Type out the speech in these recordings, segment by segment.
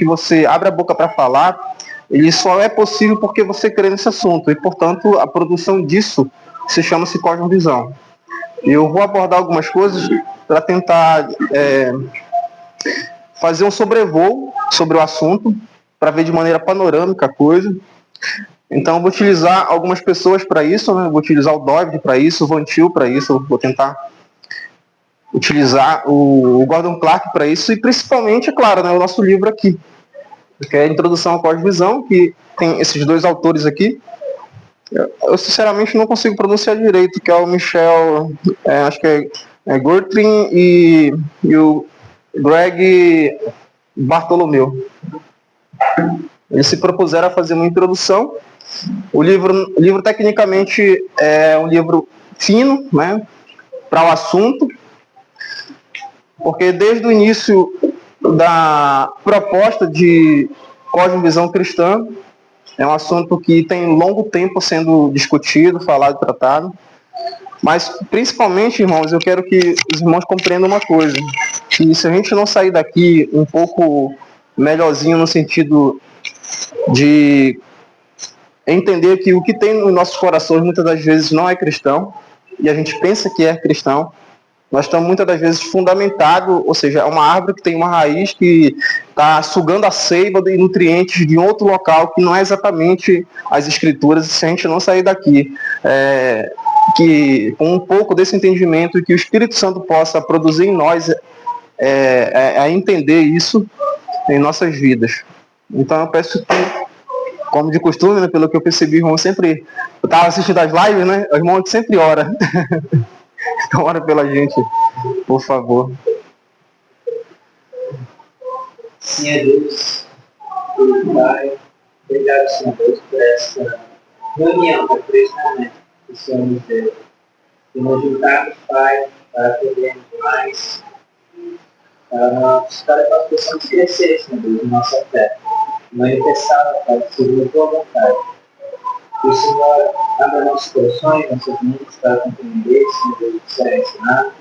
que você abre a boca para falar, ele só é possível porque você crê nesse assunto. E, portanto, a produção disso se chama-se cosmovisão. Eu vou abordar algumas coisas para tentar fazer um sobrevoo sobre o assunto, para ver de maneira panorâmica a coisa. Então, eu vou utilizar algumas pessoas para isso, né? Vou utilizar o Dovd para isso, o Van Til para isso, vou tentar utilizar o Gordon Clark para isso, e principalmente, é claro, né, o nosso livro aqui, que é a Introdução à Cosmovisão, que tem esses dois autores aqui. Eu sinceramente não consigo pronunciar direito, que é o Michel, acho que é Guthrie e o Greg Bartolomeu. Eles se propuseram a fazer uma introdução. O livro tecnicamente é um livro fino, né, para o assunto, porque desde o início da proposta de cosmovisão cristã, é um assunto que tem longo tempo sendo discutido, falado, tratado. Mas, principalmente, irmãos, eu quero que os irmãos compreendam uma coisa, que se a gente não sair daqui um pouco melhorzinho no sentido de entender que o que tem nos nossos corações muitas das vezes não é cristão, e a gente pensa que é cristão, nós estamos muitas das vezes fundamentados, ou seja, é uma árvore que tem uma raiz que está sugando a seiva e nutrientes de outro local que não é exatamente as escrituras. Se a gente não sair daqui que com um pouco desse entendimento e que o Espírito Santo possa produzir em nós a entender isso em nossas vidas. Então eu peço que, como de costume, né, pelo que eu percebi, o irmão sempre, eu estava assistindo as lives, né, o irmão sempre ora. Então ora pela gente, por favor. Senhor Deus, Pai, obrigado, Senhor Deus, por essa reunião, por esse momento que o Senhor nos deu. E nos juntarmos, Pai, para aprendermos mais, para que nós possamos crescer, Senhor Deus, em nossa fé, manifestar, Pai, segundo a tua vontade. Que o Senhor abra nossos corações, nossas mentes, para compreender, Senhor Deus, o que será ensinado.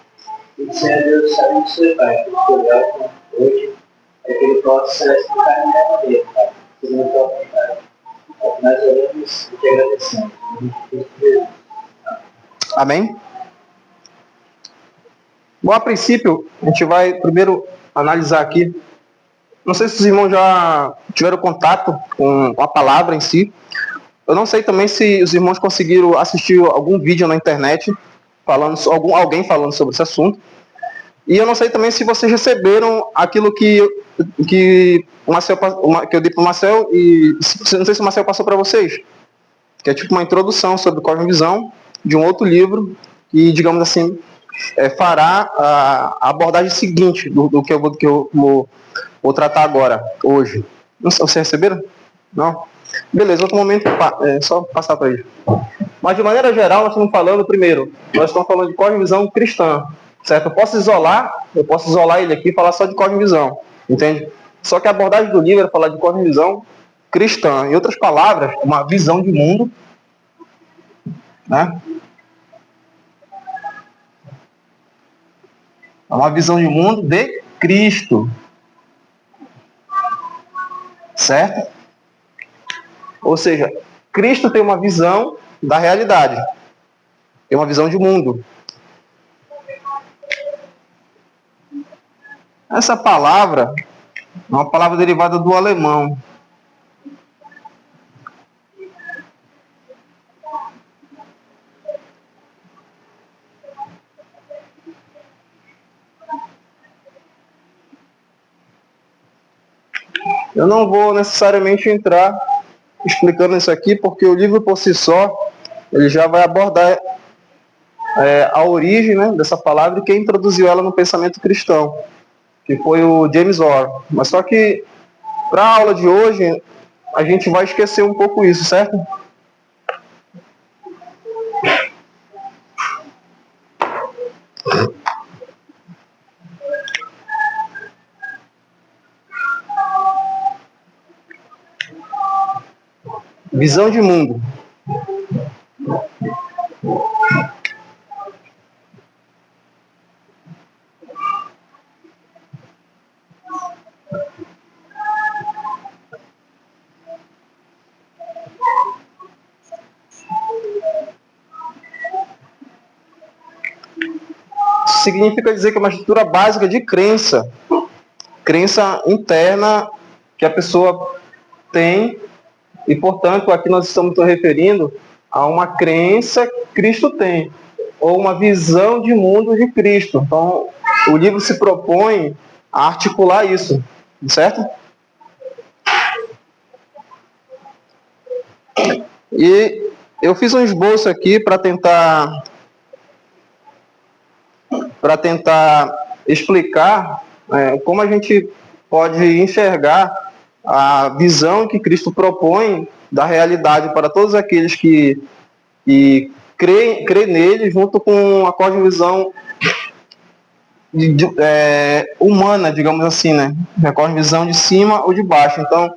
E que, Senhor Deus, abençoe, Pai, que o Senhor é hoje, para que ele possa explicar melhor dele, Pai, segundo a tua vontade. Nós oramos e te agradecemos. Amém? Bom, a princípio, a gente vai primeiro analisar aqui. Não sei se os irmãos já tiveram contato com a palavra em si. Eu não sei também se os irmãos conseguiram assistir algum vídeo na internet alguém falando sobre esse assunto. E eu não sei também se vocês receberam aquilo que eu dei para o Marcel, e não sei se o Marcel passou para vocês, que é tipo uma introdução sobre cosmovisão de um outro livro, e, digamos assim, fará a abordagem seguinte do que eu vou tratar agora, hoje. Não sei, vocês receberam? Não? Beleza, outro momento, só passar para ele. Mas, de maneira geral, nós estamos falando, primeiro, nós estamos falando de cosmovisão cristã, certo? Eu posso isolar ele aqui e falar só de cosmovisão, entende? Só que a abordagem do livro é falar de cosmovisão cristã. Em outras palavras, uma visão de mundo, né? Uma visão de mundo de Cristo, certo? Ou seja, Cristo tem uma visão da realidade, tem uma visão de mundo. Essa palavra é uma palavra derivada do alemão. Eu não vou necessariamente entrar explicando isso aqui, porque o livro por si só, ele já vai abordar a origem, né, dessa palavra e quem introduziu ela no pensamento cristão, que foi o James Orr. Mas só que, para a aula de hoje, a gente vai esquecer um pouco isso, certo? Visão de mundo. significa dizer que é uma estrutura básica de crença interna que a pessoa tem, e, portanto, aqui nós estamos nos referindo a uma crença que Cristo tem, ou uma visão de mundo de Cristo. Então, o livro se propõe a articular isso, certo? E eu fiz um esboço aqui para tentar explicar como a gente pode enxergar a visão que Cristo propõe da realidade para todos aqueles que creem nele, junto com a cosmovisão humana, digamos assim, né? A cosmovisão de cima ou de baixo. Então,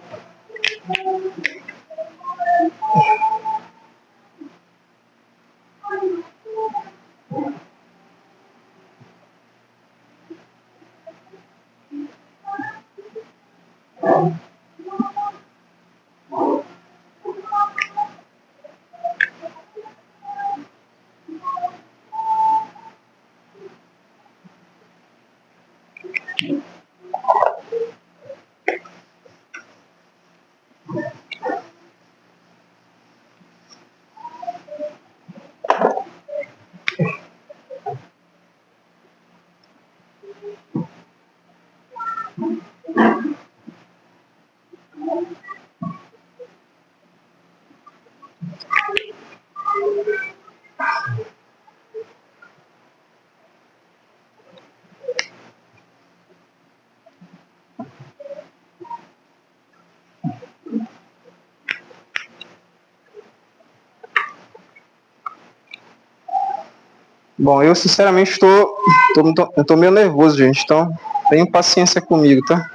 bom, eu sinceramente estou meio nervoso, gente, então tenham paciência comigo, tá?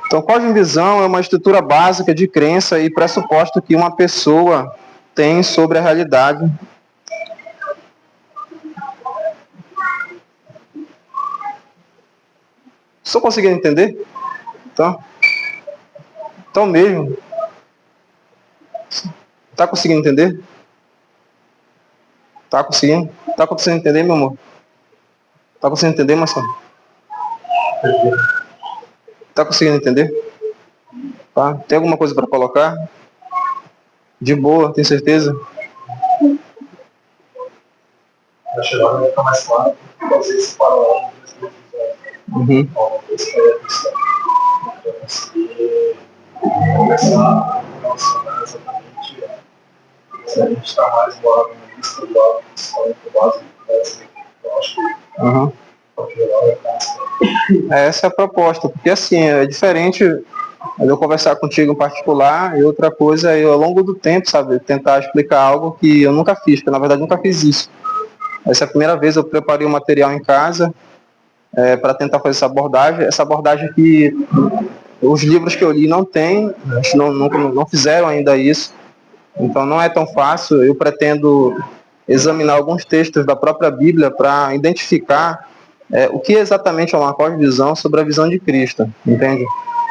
Então, cosmovisão é uma estrutura básica de crença e pressuposto que uma pessoa tem sobre a realidade. Estou conseguindo entender? Então mesmo. Tá conseguindo entender? Tá conseguindo? Tá conseguindo entender, meu amor? Tá conseguindo entender, Marcelo? Tá conseguindo entender? Tá? Tem alguma coisa para colocar? De boa, tem certeza? Acho que agora vai ficar mais claro fazer esse paralelo das duas visões. Já consegui começar a relacionar exatamente se a gente está mais do lado humanista do lado histórico básico dessa. Então acho que pode gerar vai ficar mais claro. Essa é a proposta, porque assim, é diferente eu conversar contigo em particular, e outra coisa é eu, ao longo do tempo, sabe, tentar explicar algo que eu nunca fiz, porque na verdade nunca fiz isso. Essa é a primeira vez eu preparei um material em casa para tentar fazer essa abordagem que os livros que eu li não tem, não fizeram ainda isso, então não é tão fácil. Eu pretendo examinar alguns textos da própria Bíblia para identificar o que exatamente é uma cosmovisão sobre a visão de Cristo, entende?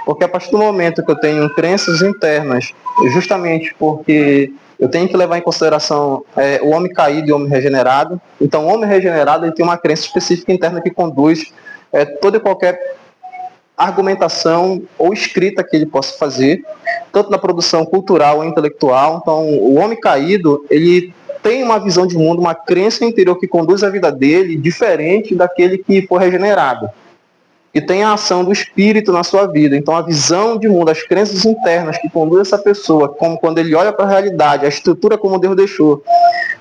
Porque a partir do momento que eu tenho crenças internas, justamente porque eu tenho que levar em consideração o homem caído e o homem regenerado, então o homem regenerado ele tem uma crença específica interna que conduz toda e qualquer argumentação ou escrita que ele possa fazer, tanto na produção cultural ou intelectual. Então o homem caído, ele tem uma visão de mundo, uma crença interior que conduz a vida dele diferente daquele que for regenerado, que tem a ação do Espírito na sua vida. Então a visão de mundo, as crenças internas que conduzem essa pessoa, como quando ele olha para a realidade, a estrutura como Deus deixou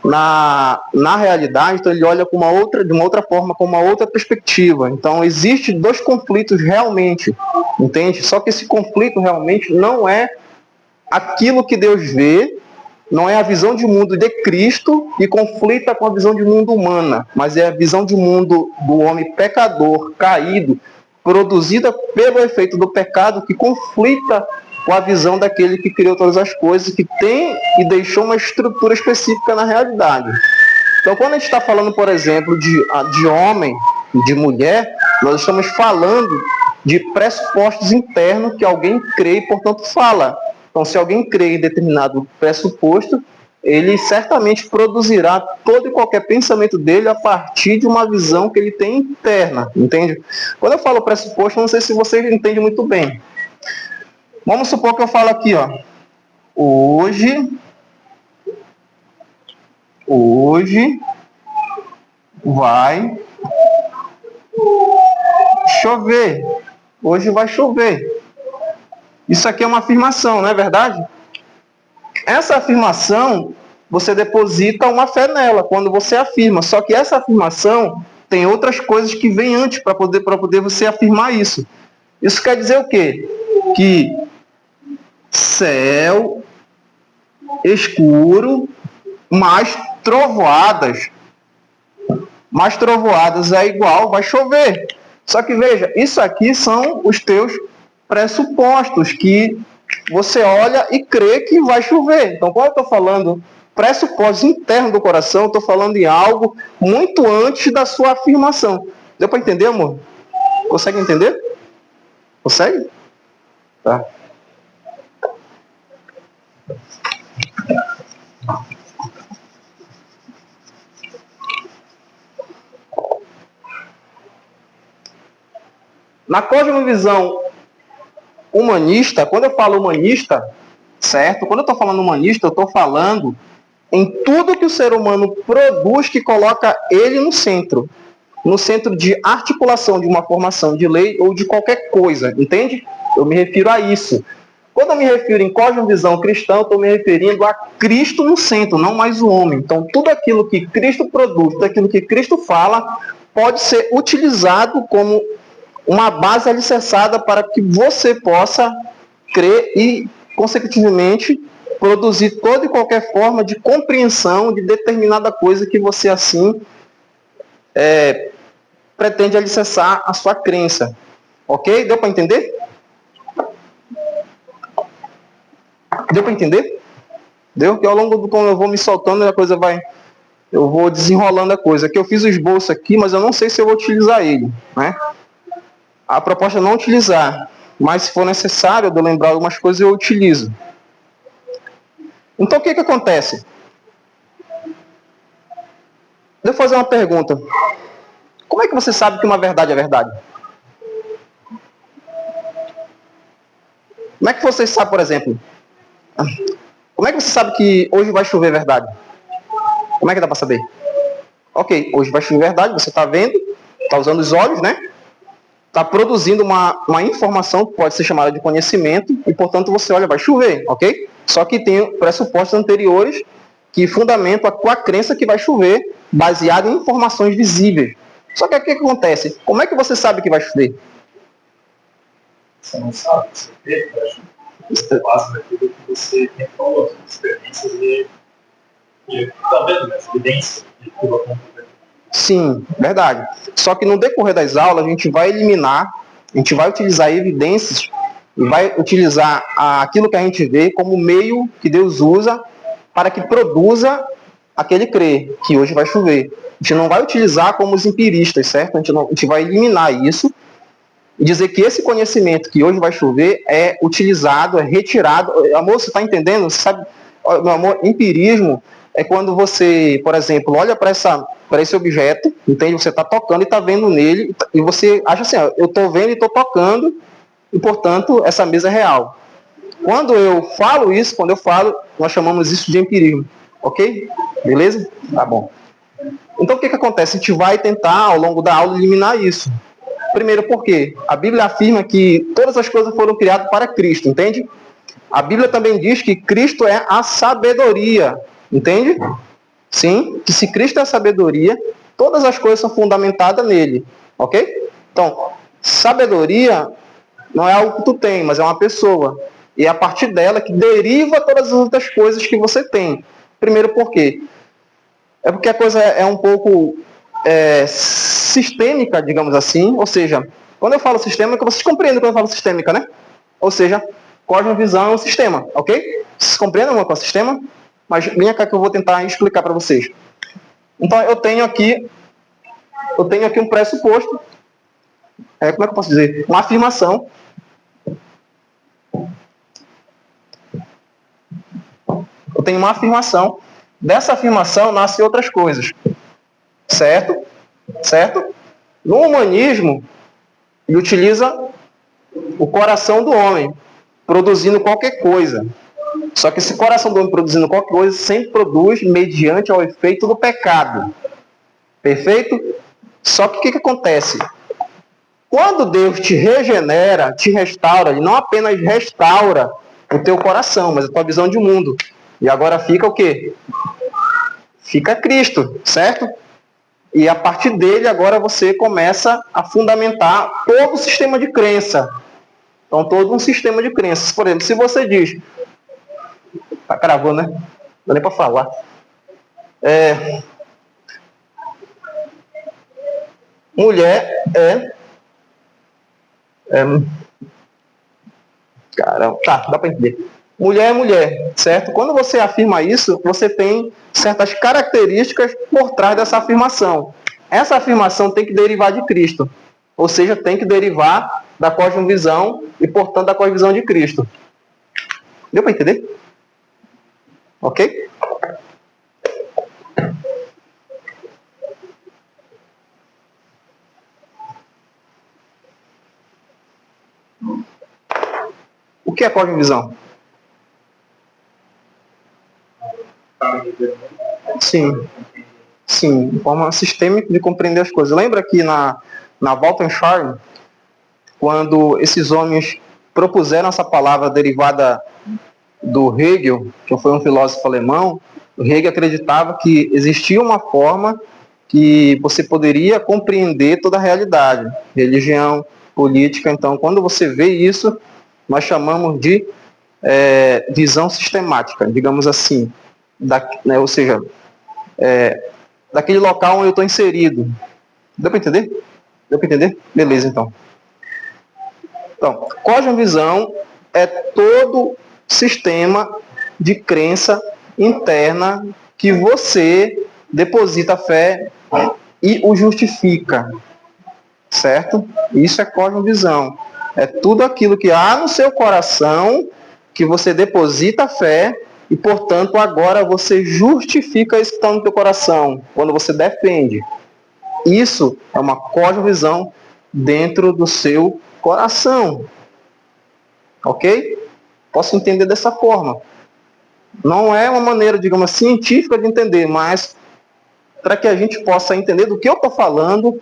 na realidade, então ele olha de uma outra forma, com uma outra perspectiva. Então existem dois conflitos realmente, entende? Só que esse conflito realmente não é aquilo que Deus vê, não é a visão de mundo de Cristo que conflita com a visão de mundo humana, mas é a visão de mundo do homem pecador, caído, produzida pelo efeito do pecado, que conflita com a visão daquele que criou todas as coisas, que tem e deixou uma estrutura específica na realidade. Então, quando a gente está falando, por exemplo, de homem, de mulher, nós estamos falando de pressupostos internos que alguém crê e, portanto, fala. Então, se alguém crê em determinado pressuposto, ele certamente produzirá todo e qualquer pensamento dele a partir de uma visão que ele tem interna, entende? Quando eu falo pressuposto, não sei se vocês entendem muito bem. Vamos supor que eu falo aqui, ó, hoje vai chover. Hoje vai chover. Isso aqui é uma afirmação, não é verdade? Essa afirmação, você deposita uma fé nela quando você afirma. Só que essa afirmação tem outras coisas que vêm antes para poder você afirmar isso. Isso quer dizer o quê? Que céu escuro, mais trovoadas. Mais trovoadas é igual, vai chover. Só que veja, isso aqui são os teus pressupostos, que você olha e crê que vai chover. Então, quando eu estou falando pressupostos internos do coração, eu estou falando em algo muito antes da sua afirmação. Deu para entender, amor? Consegue entender? Consegue? Tá. Na cosmovisão humanista, quando eu falo humanista, certo? Quando eu estou falando humanista, eu estou falando em tudo que o ser humano produz que coloca ele no centro de articulação de uma formação de lei ou de qualquer coisa, entende? Eu me refiro a isso. Quando eu me refiro em cosmovisão cristã, eu estou me referindo a Cristo no centro, não mais o homem. Então, tudo aquilo que Cristo produz, tudo aquilo que Cristo fala, pode ser utilizado como uma base alicerçada para que você possa crer e, consecutivamente, produzir toda e qualquer forma de compreensão de determinada coisa que você, assim, pretende alicerçar a sua crença. Ok? Deu para entender? Deu para entender? Deu? Que ao longo do como eu vou me soltando, a coisa vai... Eu vou desenrolando a coisa. Aqui eu fiz o esboço aqui, mas eu não sei se eu vou utilizar ele, né? A proposta é não utilizar, mas se for necessário eu lembrar algumas coisas, eu utilizo. Então, o que acontece? Deixa eu fazer uma pergunta. Como é que você sabe que uma verdade é verdade? Como é que você sabe, por exemplo? Como é que você sabe que hoje vai chover verdade? Como é que dá para saber? Ok, hoje vai chover verdade, você está vendo, está usando os olhos, né? Está produzindo uma informação que pode ser chamada de conhecimento e, portanto, você olha, vai chover, ok? Só que tem pressupostos anteriores que fundamentam a tua crença que vai chover, baseado em informações visíveis. Só que o que acontece? Como é que você sabe que vai chover? Você não sabe, você vê que vai chover. Você base naquilo que você tem falado, as experiências de tá vendo, né? As evidências de tudo acontecendo. Sim, verdade. Só que no decorrer das aulas a gente vai eliminar, a gente vai utilizar evidências e vai utilizar aquilo que a gente vê como meio que Deus usa para que produza aquele crer, que hoje vai chover. A gente não vai utilizar como os empiristas, certo? A gente vai eliminar isso e dizer que esse conhecimento que hoje vai chover é utilizado, é retirado. Amor, você está entendendo? Você sabe, meu amor, empirismo é quando você, por exemplo, olha para esse objeto, entende? Você está tocando e está vendo nele, e você acha assim, ó, eu estou vendo e estou tocando, e, portanto, essa mesa é real. Quando eu falo isso, nós chamamos isso de empirismo. Ok? Beleza? Tá bom. Então, o que acontece? A gente vai tentar, ao longo da aula, eliminar isso. Primeiro, por quê? A Bíblia afirma que todas as coisas foram criadas para Cristo, entende? A Bíblia também diz que Cristo é a sabedoria, entende? Sim, que se Cristo é a sabedoria, todas as coisas são fundamentadas nele, ok? Então, sabedoria não é algo que tu tem, mas é uma pessoa. E é a partir dela que deriva todas as outras coisas que você tem. Primeiro, por quê? É porque a coisa é um pouco sistêmica, digamos assim. Ou seja, quando eu falo sistêmica, vocês compreendem quando eu falo sistêmica, né? Ou seja, cosmovisão é um sistema, ok? Vocês compreendem o que é um sistema? Mas vem cá que eu vou tentar explicar para vocês. Então, eu tenho aqui um pressuposto. Como é que eu posso dizer? Uma afirmação. tenho uma afirmação. Dessa afirmação nascem outras coisas. Certo? Certo? No humanismo, ele utiliza o coração do homem, produzindo qualquer coisa. Só que esse coração do homem produzindo qualquer coisa sempre produz mediante ao efeito do pecado. Perfeito? Só que o que acontece? Quando Deus te regenera, te restaura, Ele não apenas restaura o teu coração, mas a tua visão de mundo. E agora fica o quê? Fica Cristo, certo? E a partir dele, agora você começa a fundamentar todo o sistema de crença. Então, todo um sistema de crenças. Por exemplo, se você diz... Tá cravando, né? Não dá nem para falar. Mulher Caramba, tá, dá para entender. Mulher é mulher, certo? Quando você afirma isso, você tem certas características por trás dessa afirmação. Essa afirmação tem que derivar de Cristo. Ou seja, tem que derivar da cosmovisão e, portanto, da cosmovisão de Cristo. Deu para entender? Ok? O que é cosmovisão? Sim, forma sistêmica de compreender as coisas. Lembra que na Weltanschauung, quando esses homens propuseram essa palavra derivada do Hegel, que foi um filósofo alemão, o Hegel acreditava que existia uma forma que você poderia compreender toda a realidade, religião, política. Então, quando você vê isso, nós chamamos de visão sistemática, digamos assim, ou seja, daquele local onde eu estou inserido. Deu para entender? Deu para entender? Beleza, então. Então, cosmovisão é todo sistema de crença interna que você deposita fé e o justifica. Certo? Isso é cosmovisão. É tudo aquilo que há no seu coração que você deposita fé e, portanto, agora você justifica isso que está no teu coração, quando você defende. Isso é uma cosmovisão dentro do seu coração. Ok? Posso entender dessa forma. Não é uma maneira, digamos, científica de entender, mas para que a gente possa entender do que eu estou falando,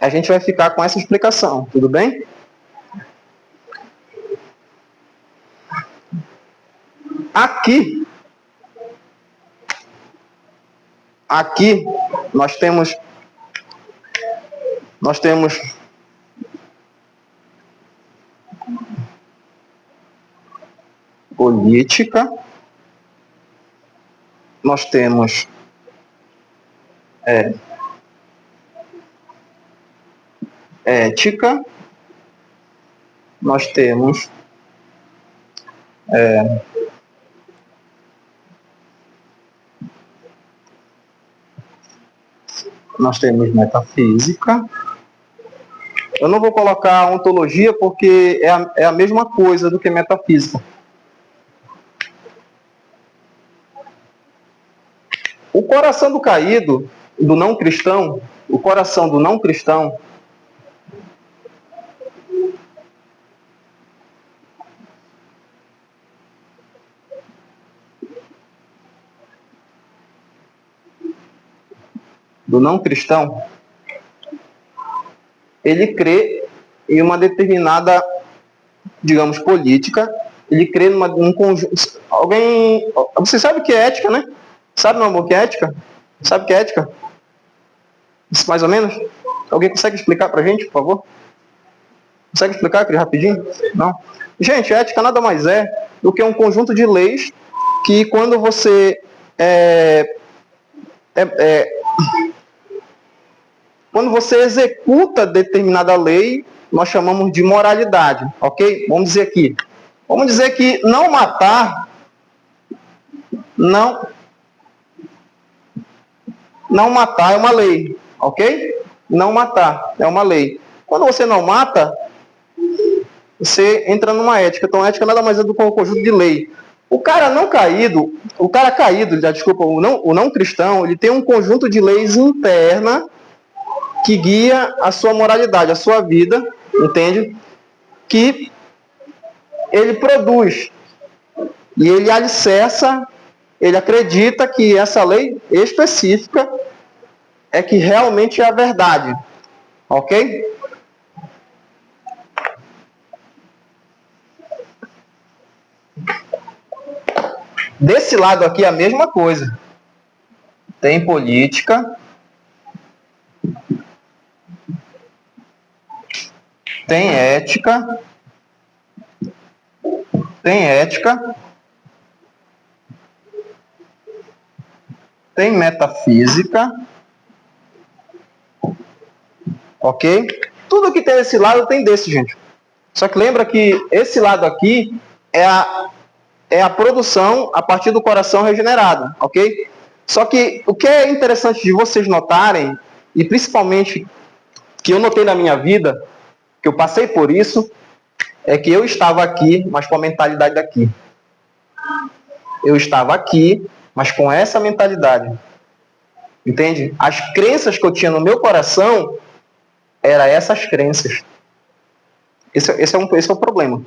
a gente vai ficar com essa explicação. Tudo bem? Aqui nós temos política, nós temos ética, nós temos metafísica. Eu não vou colocar ontologia porque é a mesma coisa do que metafísica. O coração do caído, do não cristão, o coração do não cristão, ele crê em uma determinada, digamos, política. Ele crê num conjunto. Você sabe o que é ética, né? Sabe, meu amor, o que é ética? Sabe o que é ética? Isso, mais ou menos? Alguém consegue explicar pra gente, por favor? Consegue explicar aqui rapidinho? Não? Gente, ética nada mais é do que um conjunto de leis que, quando você quando você executa determinada lei, nós chamamos de moralidade, ok? Vamos dizer que não matar, não matar é uma lei, ok? Não matar é uma lei. Quando você não mata, você entra numa ética. Então, a ética nada mais é do que um conjunto de lei. O cara caído, desculpa, o não cristão, ele tem um conjunto de leis interna que guia a sua moralidade, a sua vida, entende? Que ele produz. E ele alicerça, ele acredita que essa lei específica é que realmente é a verdade. Ok? Desse lado aqui é a mesma coisa. Tem política, tem ética, tem metafísica, ok? Tudo que tem desse lado tem desse, gente. Só que lembra que esse lado aqui é a produção a partir do coração regenerado, ok? Só que o que é interessante de vocês notarem, e principalmente que eu notei na minha vida, que eu passei por isso, é que eu estava aqui, mas com a mentalidade daqui. Eu estava aqui, mas com essa mentalidade. Entende? As crenças que eu tinha no meu coração eram essas crenças. Esse é o problema.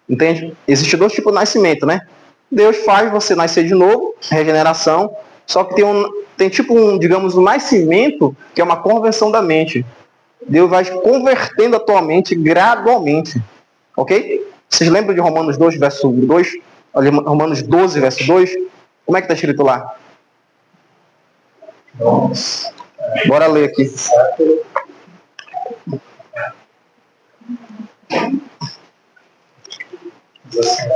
Entende? Existem dois tipos de nascimento, né? Deus faz você nascer de novo, regeneração, só que tem tipo digamos, um nascimento que é uma conversão da mente. Deus vai convertendo a tua mente gradualmente. Ok? Vocês lembram de Romanos 2, verso 2? Romanos 12, verso 2? Como é que está escrito lá? Bora ler aqui. Diz assim: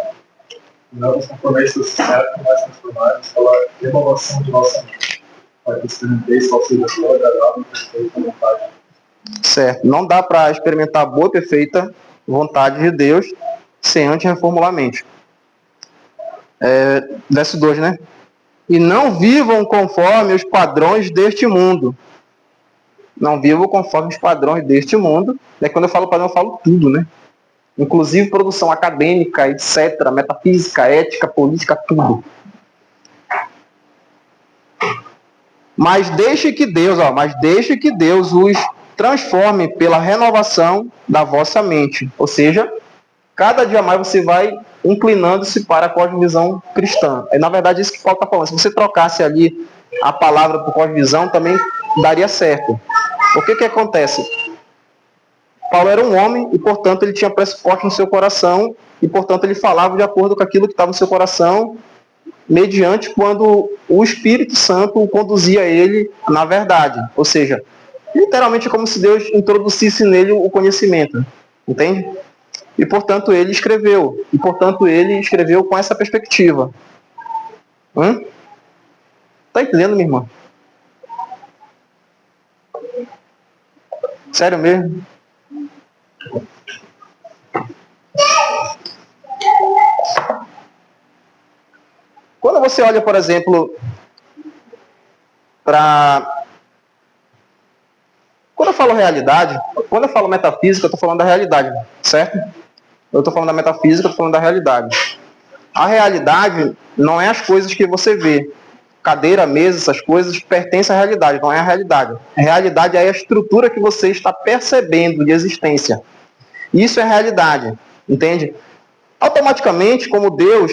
não nos conformeis com esse século, mas transformai-nos pela renovação de nossa mente, para que experimenteis qual seja a boa, agradável e perfeita vontade. Certo. Não dá para experimentar a boa e perfeita vontade de Deus sem antes reformular a mente. Verso 2, né? E não vivam conforme os padrões deste mundo. Não vivam conforme os padrões deste mundo. Quando eu falo padrão, eu falo tudo, né? Inclusive produção acadêmica, etc., metafísica, ética, política, tudo. Mas deixe que Deus os transforme pela renovação da vossa mente. Ou seja, cada dia mais você vai inclinando-se para a cosmovisão cristã. É na verdade isso que Paulo está falando. Se você trocasse ali a palavra por cosmovisão, também daria certo. O que acontece? Paulo era um homem e, portanto, ele tinha pressuposto no seu coração e, portanto, ele falava de acordo com aquilo que estava no seu coração, mediante quando o Espírito Santo o conduzia ele na verdade. Ou seja, literalmente é como se Deus introduzisse nele o conhecimento. Entende? E, portanto, ele escreveu. E, portanto, ele escreveu com essa perspectiva. Tá entendendo, minha irmã? Sério mesmo? Quando você olha, por exemplo, para... Quando eu falo realidade, quando eu falo metafísica, eu estou falando da realidade, certo? Eu estou falando da metafísica, eu estou falando da realidade. A realidade não é as coisas que você vê. Cadeira, mesa, essas coisas pertencem à realidade, não é a realidade. A realidade é a estrutura que você está percebendo de existência. Isso é realidade, entende? Automaticamente, como Deus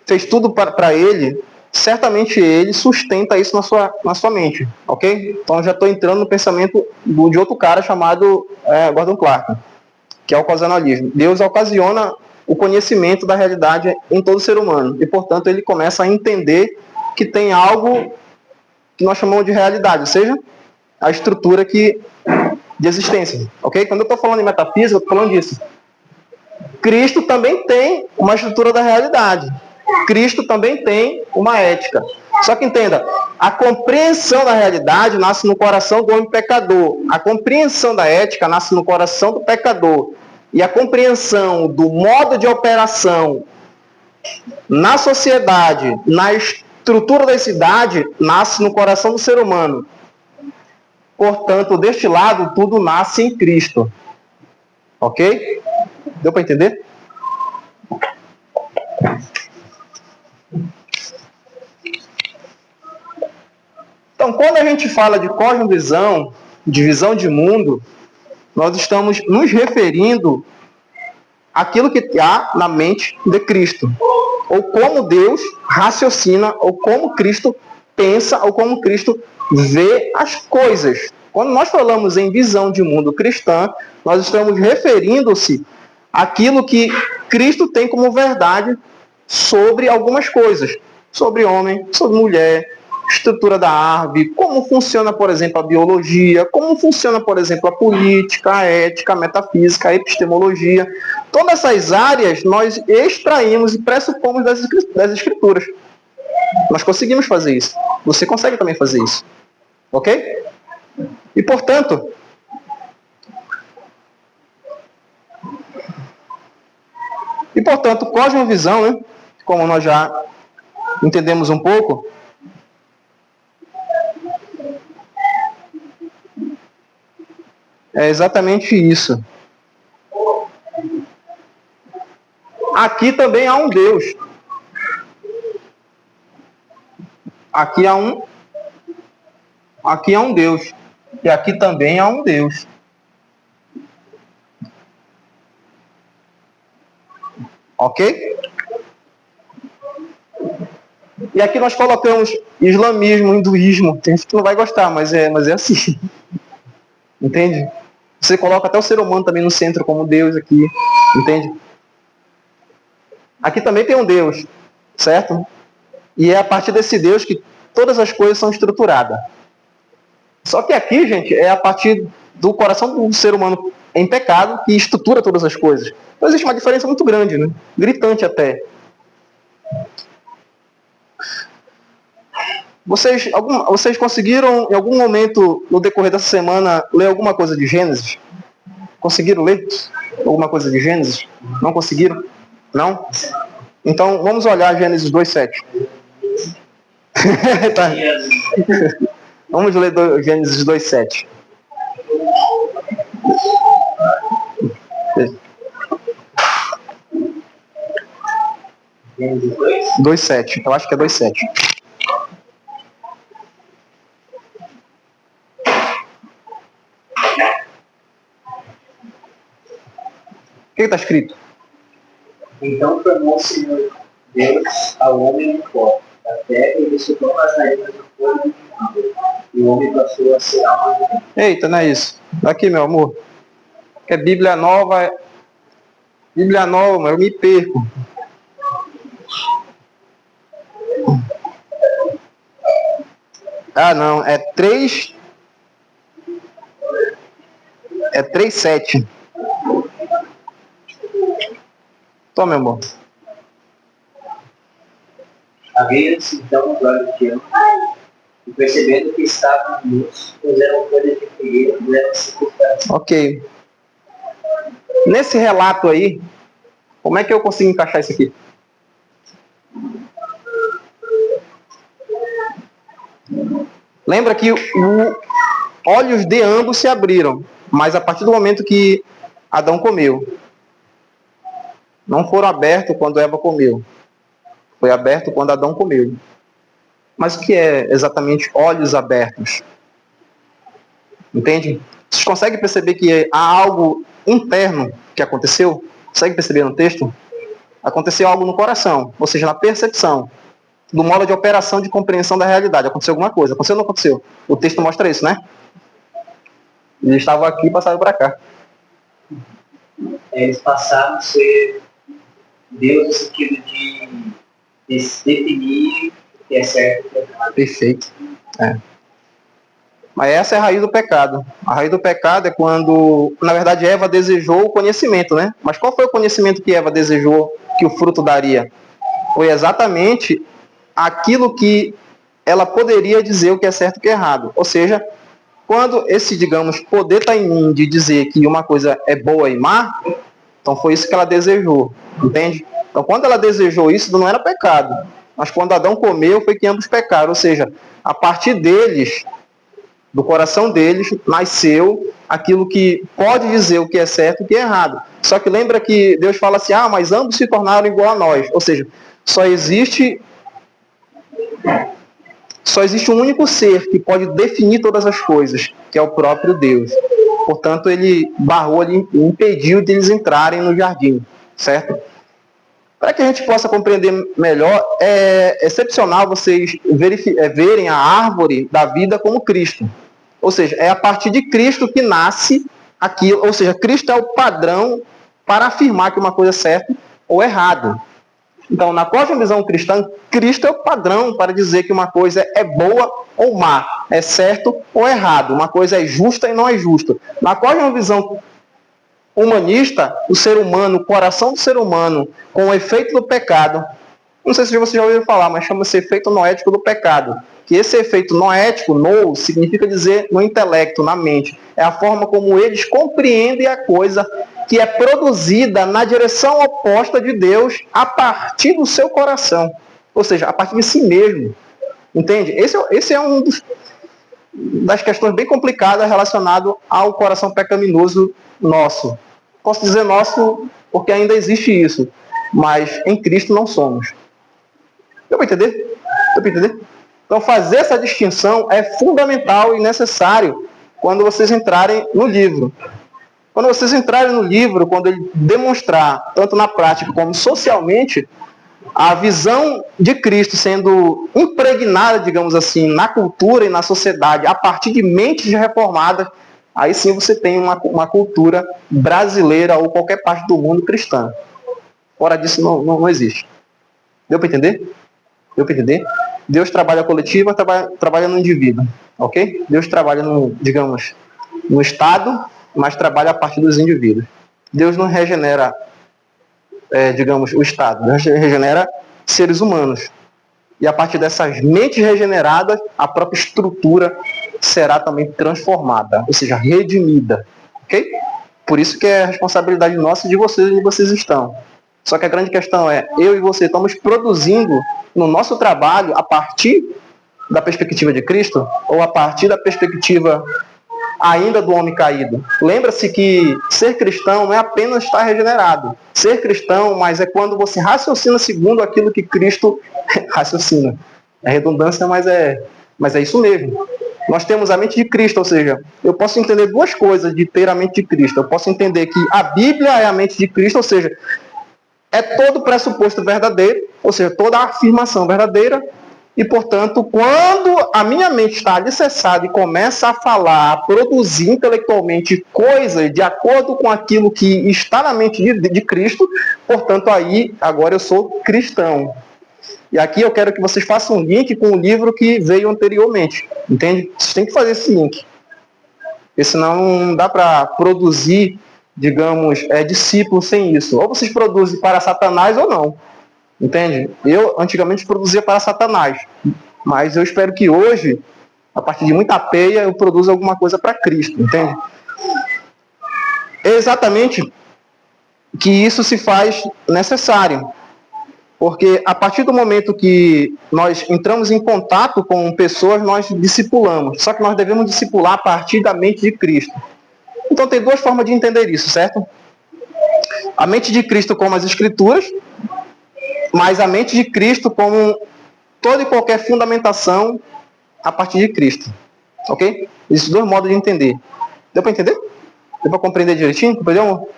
fez tudo para ele, certamente ele sustenta isso na sua mente, ok? Então eu já estou entrando no pensamento de outro cara chamado Gordon Clark, que é o ocasionalismo. Deus ocasiona o conhecimento da realidade em todo ser humano e, portanto, ele começa a entender que tem algo que nós chamamos de realidade, ou seja, a estrutura de existência, ok? Quando eu estou falando em metafísica, eu estou falando disso. Cristo também tem uma estrutura da realidade. Cristo também tem uma ética. Só que entenda, a compreensão da realidade nasce no coração do homem pecador. A compreensão da ética nasce no coração do pecador. E a compreensão do modo de operação na sociedade, na estrutura da cidade, nasce no coração do ser humano. Portanto, deste lado, tudo nasce em Cristo. Ok? Deu para entender? Então, quando a gente fala de cosmovisão, de visão de mundo, nós estamos nos referindo àquilo que há na mente de Cristo. Ou como Deus raciocina, ou como Cristo pensa, ou como Cristo vê as coisas. Quando nós falamos em visão de mundo cristã, nós estamos referindo-se àquilo que Cristo tem como verdade sobre algumas coisas. Sobre homem, sobre mulher, estrutura da árvore, como funciona, por exemplo, a biologia, como funciona, por exemplo, a política, a ética, a metafísica, a epistemologia. Todas essas áreas nós extraímos e pressupomos das escrituras. Nós conseguimos fazer isso. Você consegue também fazer isso. Ok? E, portanto, cosmovisão, né? Como nós já entendemos um pouco, é exatamente isso. Aqui também há um Deus. Aqui há um Deus. E aqui também há um Deus. Ok? E aqui nós colocamos islamismo, hinduísmo. Tem gente que não vai gostar, mas é assim. Entende? Você coloca até o ser humano também no centro como Deus aqui. Entende? Aqui também tem um Deus, certo? E é a partir desse Deus que todas as coisas são estruturadas. Só que aqui, gente, é a partir do coração do ser humano em pecado que estrutura todas as coisas. Então existe uma diferença muito grande, né? Gritante até. Vocês conseguiram, em algum momento, no decorrer dessa semana, ler alguma coisa de Gênesis? Conseguiram ler alguma coisa de Gênesis? Não conseguiram? Não? Então, vamos olhar Gênesis 2:7. Tá. Vamos ler Gênesis 2:7. Gênesis 2? 2:7. Eu acho que é 2:7. O que está escrito? Então formou o Senhor Deus ao homem no pó da terra e lhe soprou nas narinas do fogo de vida. E o homem passou a ser alma vivente. Eita, não é isso. Aqui, meu amor. Que é Bíblia Nova. Bíblia Nova, mas eu me perco. Ah, não. É 3. É 3:7. Toma, meu amor. Abriram-se então os olhos de ambos, e percebendo que estavam nus, puseram folhas de figueira e puseram sepultados. Ok. Nesse relato aí, como é que eu consigo encaixar isso aqui? Lembra que olhos de ambos se abriram, mas a partir do momento que Adão comeu. Não foram abertos quando Eva comeu. Foi aberto quando Adão comeu. Mas o que é exatamente olhos abertos? Entende? Vocês conseguem perceber que há algo interno que aconteceu? Consegue perceber no texto? Aconteceu algo no coração, ou seja, na percepção, do modo de operação de compreensão da realidade. Aconteceu alguma coisa. Aconteceu ou não aconteceu? O texto mostra isso, né? Eles estavam aqui e passaram para cá. Eles passaram a ser Deus no sentido de definir o que é certo e o que é errado. Perfeito. É. Mas essa é a raiz do pecado. A raiz do pecado é quando, na verdade, Eva desejou o conhecimento, né? Mas qual foi o conhecimento que Eva desejou que o fruto daria? Foi exatamente aquilo que ela poderia dizer o que é certo e o que é errado. Ou seja, quando esse, digamos, poder está em mim de dizer que uma coisa é boa e má, então foi isso que ela desejou, entende? Então quando ela desejou isso, não era pecado. Mas quando Adão comeu, foi que ambos pecaram. Ou seja, a partir deles, do coração deles, nasceu aquilo que pode dizer o que é certo e o que é errado. Só que lembra que Deus fala assim, mas ambos se tornaram igual a nós. Ou seja, só existe um único ser que pode definir todas as coisas, que é o próprio Deus. Portanto, ele barrou, ele impediu de eles entrarem no jardim, certo? Para que a gente possa compreender melhor, é excepcional vocês verem a árvore da vida como Cristo. Ou seja, é a partir de Cristo que nasce aquilo. Ou seja, Cristo é o padrão para afirmar que uma coisa é certa ou errada. Então, na cosmovisão cristã, Cristo é o padrão para dizer que uma coisa é boa ou má, é certo ou errado, uma coisa é justa e não é justa. Na cosmovisão humanista, o ser humano, o coração do ser humano, com o efeito do pecado, não sei se vocês já ouviram falar, mas chama-se efeito noético do pecado. Que esse efeito noético, significa dizer no intelecto, na mente. É a forma como eles compreendem a coisa que é produzida na direção oposta de Deus a partir do seu coração. Ou seja, a partir de si mesmo. Entende? Esse é um das questões bem complicadas relacionado ao coração pecaminoso nosso. Posso dizer nosso porque ainda existe isso, mas em Cristo não somos. Deu para entender? Deu para entender? Então fazer essa distinção é fundamental e necessário quando vocês entrarem no livro. Quando vocês entrarem no livro, quando ele demonstrar, tanto na prática como socialmente, a visão de Cristo sendo impregnada, digamos assim, na cultura e na sociedade, a partir de mentes reformadas, aí sim você tem uma cultura brasileira ou qualquer parte do mundo cristã. Fora disso não existe. Deu para entender? Deu para entender? Deus trabalha coletivo, trabalha no indivíduo. Ok? Deus trabalha no Estado, mas trabalha a partir dos indivíduos. Deus não regenera, o Estado. Deus regenera seres humanos. E a partir dessas mentes regeneradas, a própria estrutura será também transformada, ou seja, redimida. Ok? Por isso que é a responsabilidade nossa de vocês onde vocês estão. Só que a grande questão é, eu e você estamos produzindo no nosso trabalho a partir da perspectiva de Cristo ou a partir da perspectiva ainda do homem caído. Lembra-se que ser cristão não é apenas estar regenerado. Ser cristão, mas é quando você raciocina segundo aquilo que Cristo raciocina. É redundância, mas é isso mesmo. Nós temos a mente de Cristo, ou seja, eu posso entender duas coisas de ter a mente de Cristo. Eu posso entender que a Bíblia é a mente de Cristo, ou seja, é todo pressuposto verdadeiro, ou seja, toda a afirmação verdadeira, e, portanto, quando a minha mente está alicerçada e começa a falar, a produzir intelectualmente coisas de acordo com aquilo que está na mente de Cristo, portanto, aí, agora eu sou cristão. E aqui eu quero que vocês façam um link com o livro que veio anteriormente, entende? Vocês têm que fazer esse link. Porque senão não dá para produzir, digamos, discípulos sem isso. Ou vocês produzem para Satanás ou não. Entende? Eu antigamente produzia para Satanás. Mas eu espero que hoje, a partir de muita peia, eu produza alguma coisa para Cristo. Entende? É exatamente que isso se faz necessário. Porque a partir do momento que nós entramos em contato com pessoas, nós discipulamos. Só que nós devemos discipular a partir da mente de Cristo. Então tem duas formas de entender isso, certo? A mente de Cristo como as Escrituras, mas a mente de Cristo como toda e qualquer fundamentação a partir de Cristo. Ok? Esses dois modos de entender. Deu para entender? Deu para compreender direitinho? Compreendeu, amor?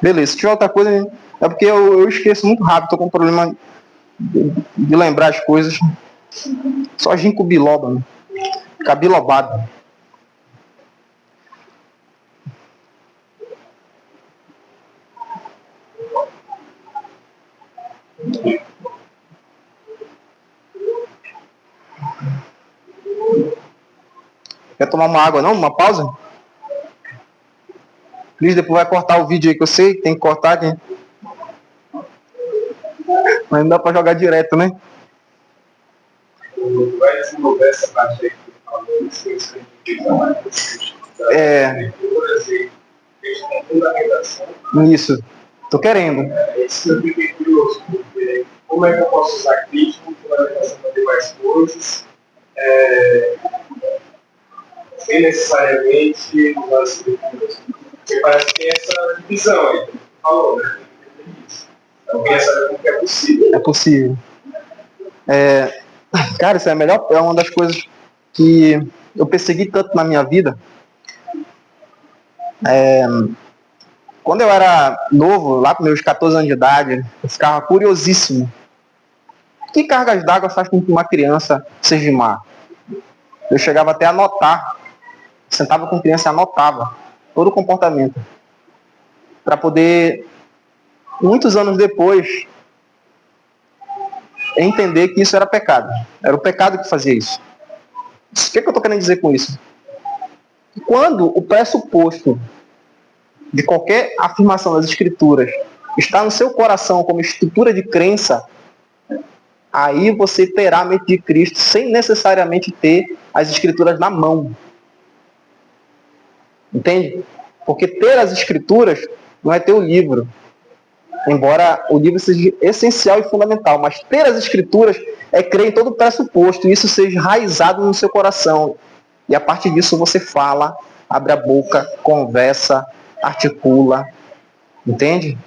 Beleza. Se tiver outra coisa, é porque eu esqueço muito rápido. Estou com um problema de lembrar as coisas. Só ginkgo biloba, né? Cabilobado. Quer tomar uma água não? Uma pausa? Cris, depois vai cortar o vídeo aí que eu sei, tem que cortar aqui. Mas não dá pra jogar direto, né? Vai desenvolver essa parte aí que você falou, Isso. Tô querendo. Isso eu fiquei curioso, porque como é que eu posso usar crítico como fundamentação para ter mais coisas, sem necessariamente usar as escrituras? Porque parece que tem essa divisão aí, falou, né? Então, queria saber como que é possível. É possível. Cara, isso é uma das coisas que eu persegui tanto na minha vida. Quando eu era novo, lá com meus 14 anos de idade, eu ficava curiosíssimo. Que cargas d'água faz com que uma criança seja má? Eu chegava até a anotar. Sentava com criança e anotava todo o comportamento. Para poder, muitos anos depois, entender que isso era pecado. Era o pecado que fazia isso. O que eu estou querendo dizer com isso? Quando o pressuposto de qualquer afirmação das Escrituras está no seu coração como estrutura de crença, aí você terá a mente de Cristo sem necessariamente ter as Escrituras na mão. Entende? Porque ter as Escrituras não é ter o livro. Embora o livro seja essencial e fundamental, mas ter as Escrituras é crer em todo o pressuposto, e isso seja enraizado no seu coração. E a partir disso você fala, abre a boca, conversa, articula. Entende?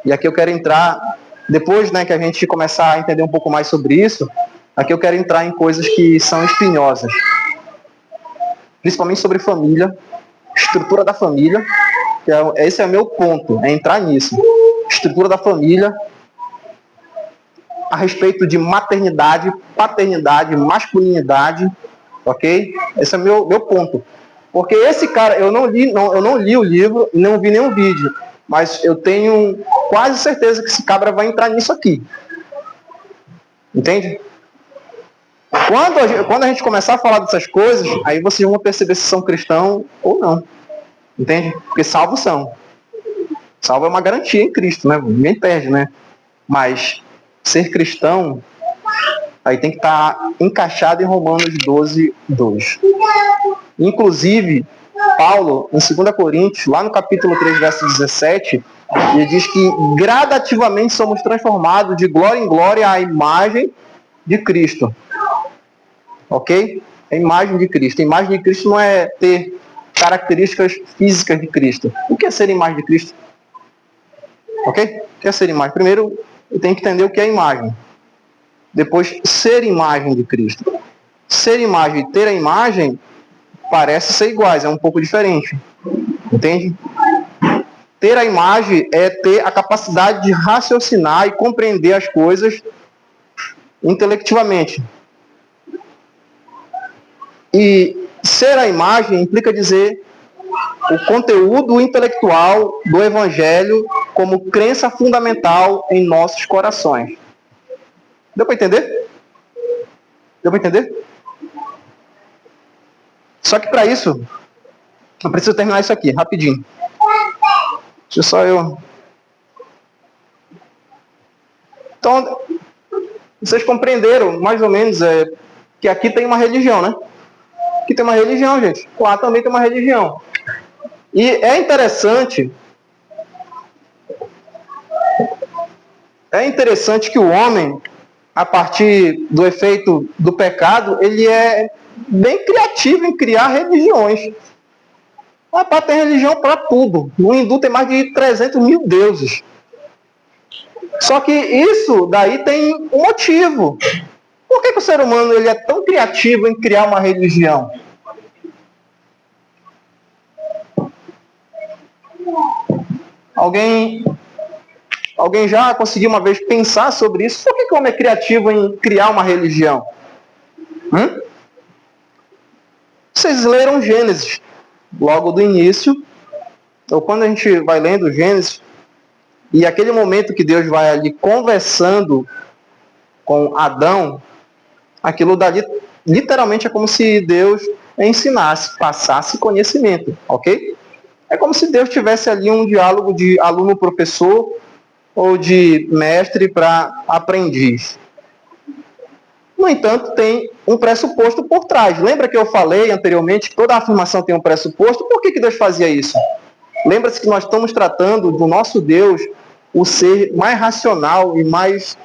E aqui eu quero entrar, depois, né, que a gente começar a entender um pouco mais sobre isso, aqui eu quero entrar em coisas que são espinhosas. Principalmente sobre família, estrutura da família. Esse é o meu ponto, é entrar nisso. Estrutura da família, a respeito de maternidade, paternidade, masculinidade, ok? Esse é o meu ponto. Porque esse cara, eu não li o livro, não vi nenhum vídeo, mas eu tenho quase certeza que esse cabra vai entrar nisso aqui. Entende? Quando a gente começar a falar dessas coisas, aí vocês vão perceber se são cristãos ou não. Entende? Porque salvos são. Salvo é uma garantia em Cristo, né? Ninguém perde, né? Mas ser cristão, aí tem que estar encaixado em Romanos 12, 2. Inclusive, Paulo, em 2 Coríntios, lá no capítulo 3, verso 17, ele diz que gradativamente somos transformados de glória em glória à imagem de Cristo. Ok? A imagem de Cristo. A imagem de Cristo não é ter características físicas de Cristo. O que é ser imagem de Cristo? Ok? O que é ser imagem? Primeiro, eu tenho que entender o que é imagem. Depois, ser imagem de Cristo. Ser imagem e ter a imagem parece ser iguais, é um pouco diferente. Entende? Ter a imagem é ter a capacidade de raciocinar e compreender as coisas intelectivamente. E ser a imagem implica dizer o conteúdo intelectual do Evangelho como crença fundamental em nossos corações. Deu para entender? Deu para entender? Só que para isso, eu preciso terminar isso aqui, rapidinho. Deixa só eu... Então, vocês compreenderam, mais ou menos, que aqui tem uma religião, né? Aqui tem uma religião, gente. Lá também tem uma religião. E é interessante que o homem, a partir do efeito do pecado, ele é bem criativo em criar religiões. Rapaz, tem religião para tudo. No hindu tem mais de 300 mil deuses. Só que isso daí tem um motivo. Por que o ser humano ele é tão criativo em criar uma religião? Alguém já conseguiu uma vez pensar sobre isso? Por que o homem é criativo em criar uma religião? Vocês leram Gênesis, logo do início, ou quando a gente vai lendo Gênesis, e aquele momento que Deus vai ali conversando com Adão, aquilo dali literalmente é como se Deus ensinasse, passasse conhecimento, ok? É como se Deus tivesse ali um diálogo de aluno-professor ou de mestre para aprendiz. No entanto, tem um pressuposto por trás. Lembra que eu falei anteriormente que toda afirmação tem um pressuposto? Por que Deus fazia isso? Lembra-se que nós estamos tratando do nosso Deus, o ser mais racional e mais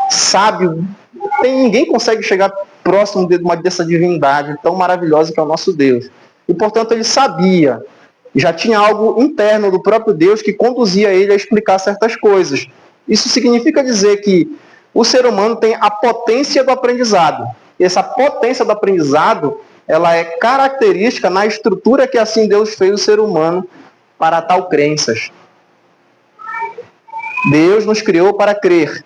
sábio. Ninguém consegue chegar próximo dessa divindade tão maravilhosa que é o nosso Deus. E, portanto, ele sabia Já tinha algo interno do próprio Deus que conduzia ele a explicar certas coisas. Isso significa dizer que o ser humano tem a potência do aprendizado. E essa potência do aprendizado, ela é característica na estrutura que assim Deus fez o ser humano para tal crenças. Deus nos criou para crer.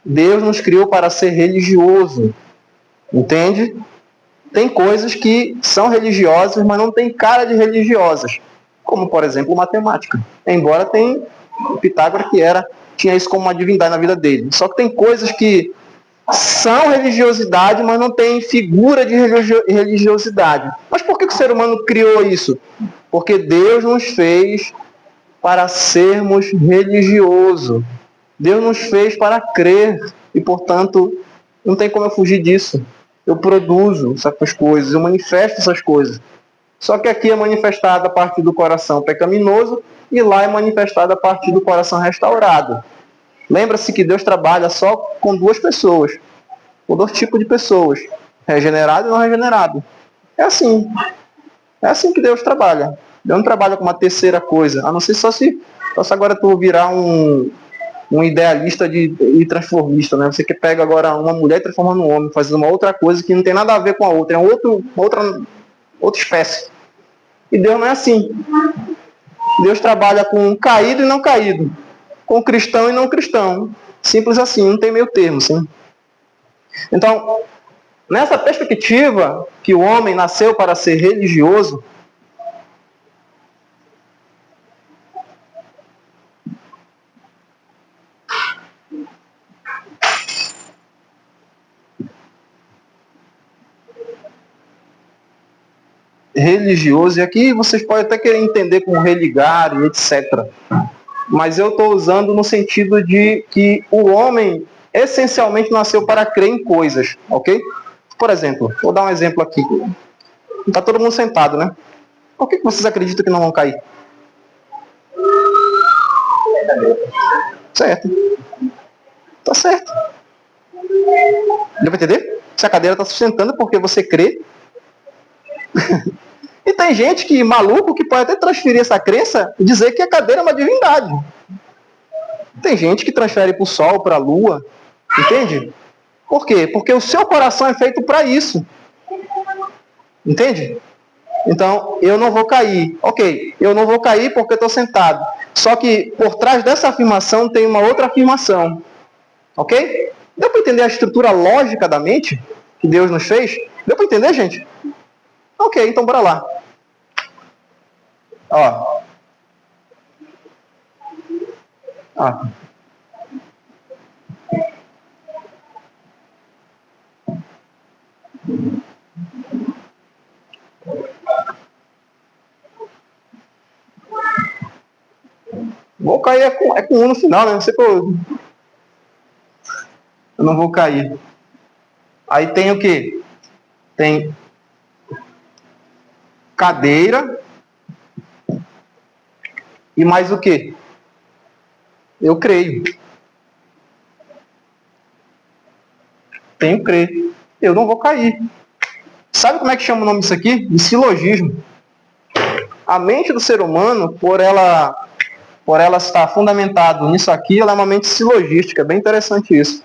Deus nos criou para ser religioso. Entende? Tem coisas que são religiosas, mas não tem cara de religiosas. Como, por exemplo, matemática. Embora tenha Pitágoras que tinha isso como uma divindade na vida dele. Só que tem coisas que são religiosidade, mas não tem figura de religiosidade. Mas por que o ser humano criou isso? Porque Deus nos fez para sermos religiosos. Deus nos fez para crer. E, portanto, não tem como eu fugir disso. Eu produzo essas coisas, eu manifesto essas coisas. Só que aqui é manifestado a partir do coração pecaminoso e lá é manifestado a partir do coração restaurado. Lembra-se que Deus trabalha só com duas pessoas, com dois tipos de pessoas, regenerado e não regenerado. É assim que Deus trabalha. Deus não trabalha com uma terceira coisa, a não ser só se agora tu virar um idealista e transformista, né? Você que pega agora uma mulher e transforma num homem, fazendo uma outra coisa que não tem nada a ver com a outra, é outra espécie. E Deus não é assim. Deus trabalha com caído e não caído, com cristão e não cristão. Simples assim, não tem meio termo, sim. Então, nessa perspectiva que o homem nasceu para ser religioso, e aqui vocês podem até querer entender como religar e etc. Mas eu estou usando no sentido de que o homem essencialmente nasceu para crer em coisas, ok? Por exemplo, vou dar um exemplo aqui. Está todo mundo sentado, né? Por que vocês acreditam que não vão cair? Certo. Tá certo. Deu para entender? Se a cadeira está sustentando porque você crê. E tem gente que, maluco, que pode até transferir essa crença e dizer que a cadeira é uma divindade. Tem gente que transfere para o sol, para a lua. Entende? Por quê? Porque o seu coração é feito para isso. Entende? Então, eu não vou cair. Ok, eu não vou cair porque estou sentado. Só que por trás dessa afirmação tem uma outra afirmação. Ok? Deu para entender a estrutura lógica da mente que Deus nos fez? Deu para entender, gente? Ok, então bora lá. Ó. Vou cair é com 1 no final, né? Não sei eu não vou cair. Aí tem o quê? Tem cadeira e mais o quê? Eu creio. Tenho crer. Eu não vou cair. Sabe como é que chama o nome disso aqui? De silogismo. A mente do ser humano, por ela estar fundamentada nisso aqui, ela é uma mente silogística. É bem interessante isso.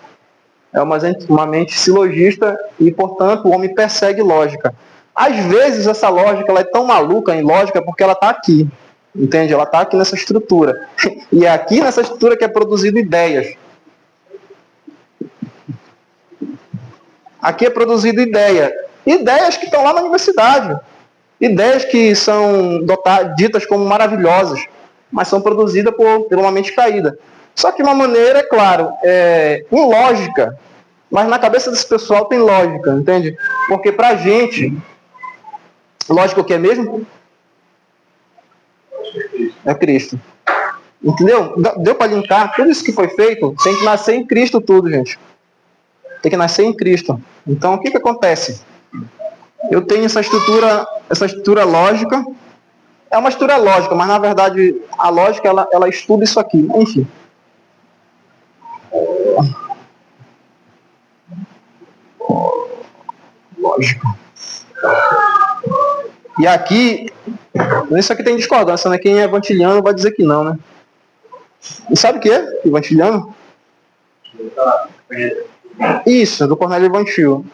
É uma mente silogista e, portanto, o homem persegue lógica. Às vezes, essa lógica ela é tão maluca em lógica porque ela está aqui. Entende? Ela está aqui nessa estrutura. E é aqui nessa estrutura que é produzido ideias. Aqui é produzido ideia. Ideias que estão lá na universidade. Ideias que são ditas como maravilhosas, mas são produzidas por uma mente caída. Só que de uma maneira, é claro, ilógica. Mas na cabeça desse pessoal tem lógica, entende? Porque pra gente, lógica o que é mesmo? É Cristo. Entendeu? Deu para linkar tudo isso que foi feito? Tem que nascer em Cristo tudo, gente. Tem que nascer em Cristo. Então, o que acontece? Eu tenho essa estrutura lógica. É uma estrutura lógica, mas na verdade a lógica ela estuda isso aqui. Enfim. Lógica. E aqui Isso aqui tem discordância, né? Quem é evangeliano vai dizer que não, né? E sabe o que é evangeliano? Isso, é do Cornélio Evantil.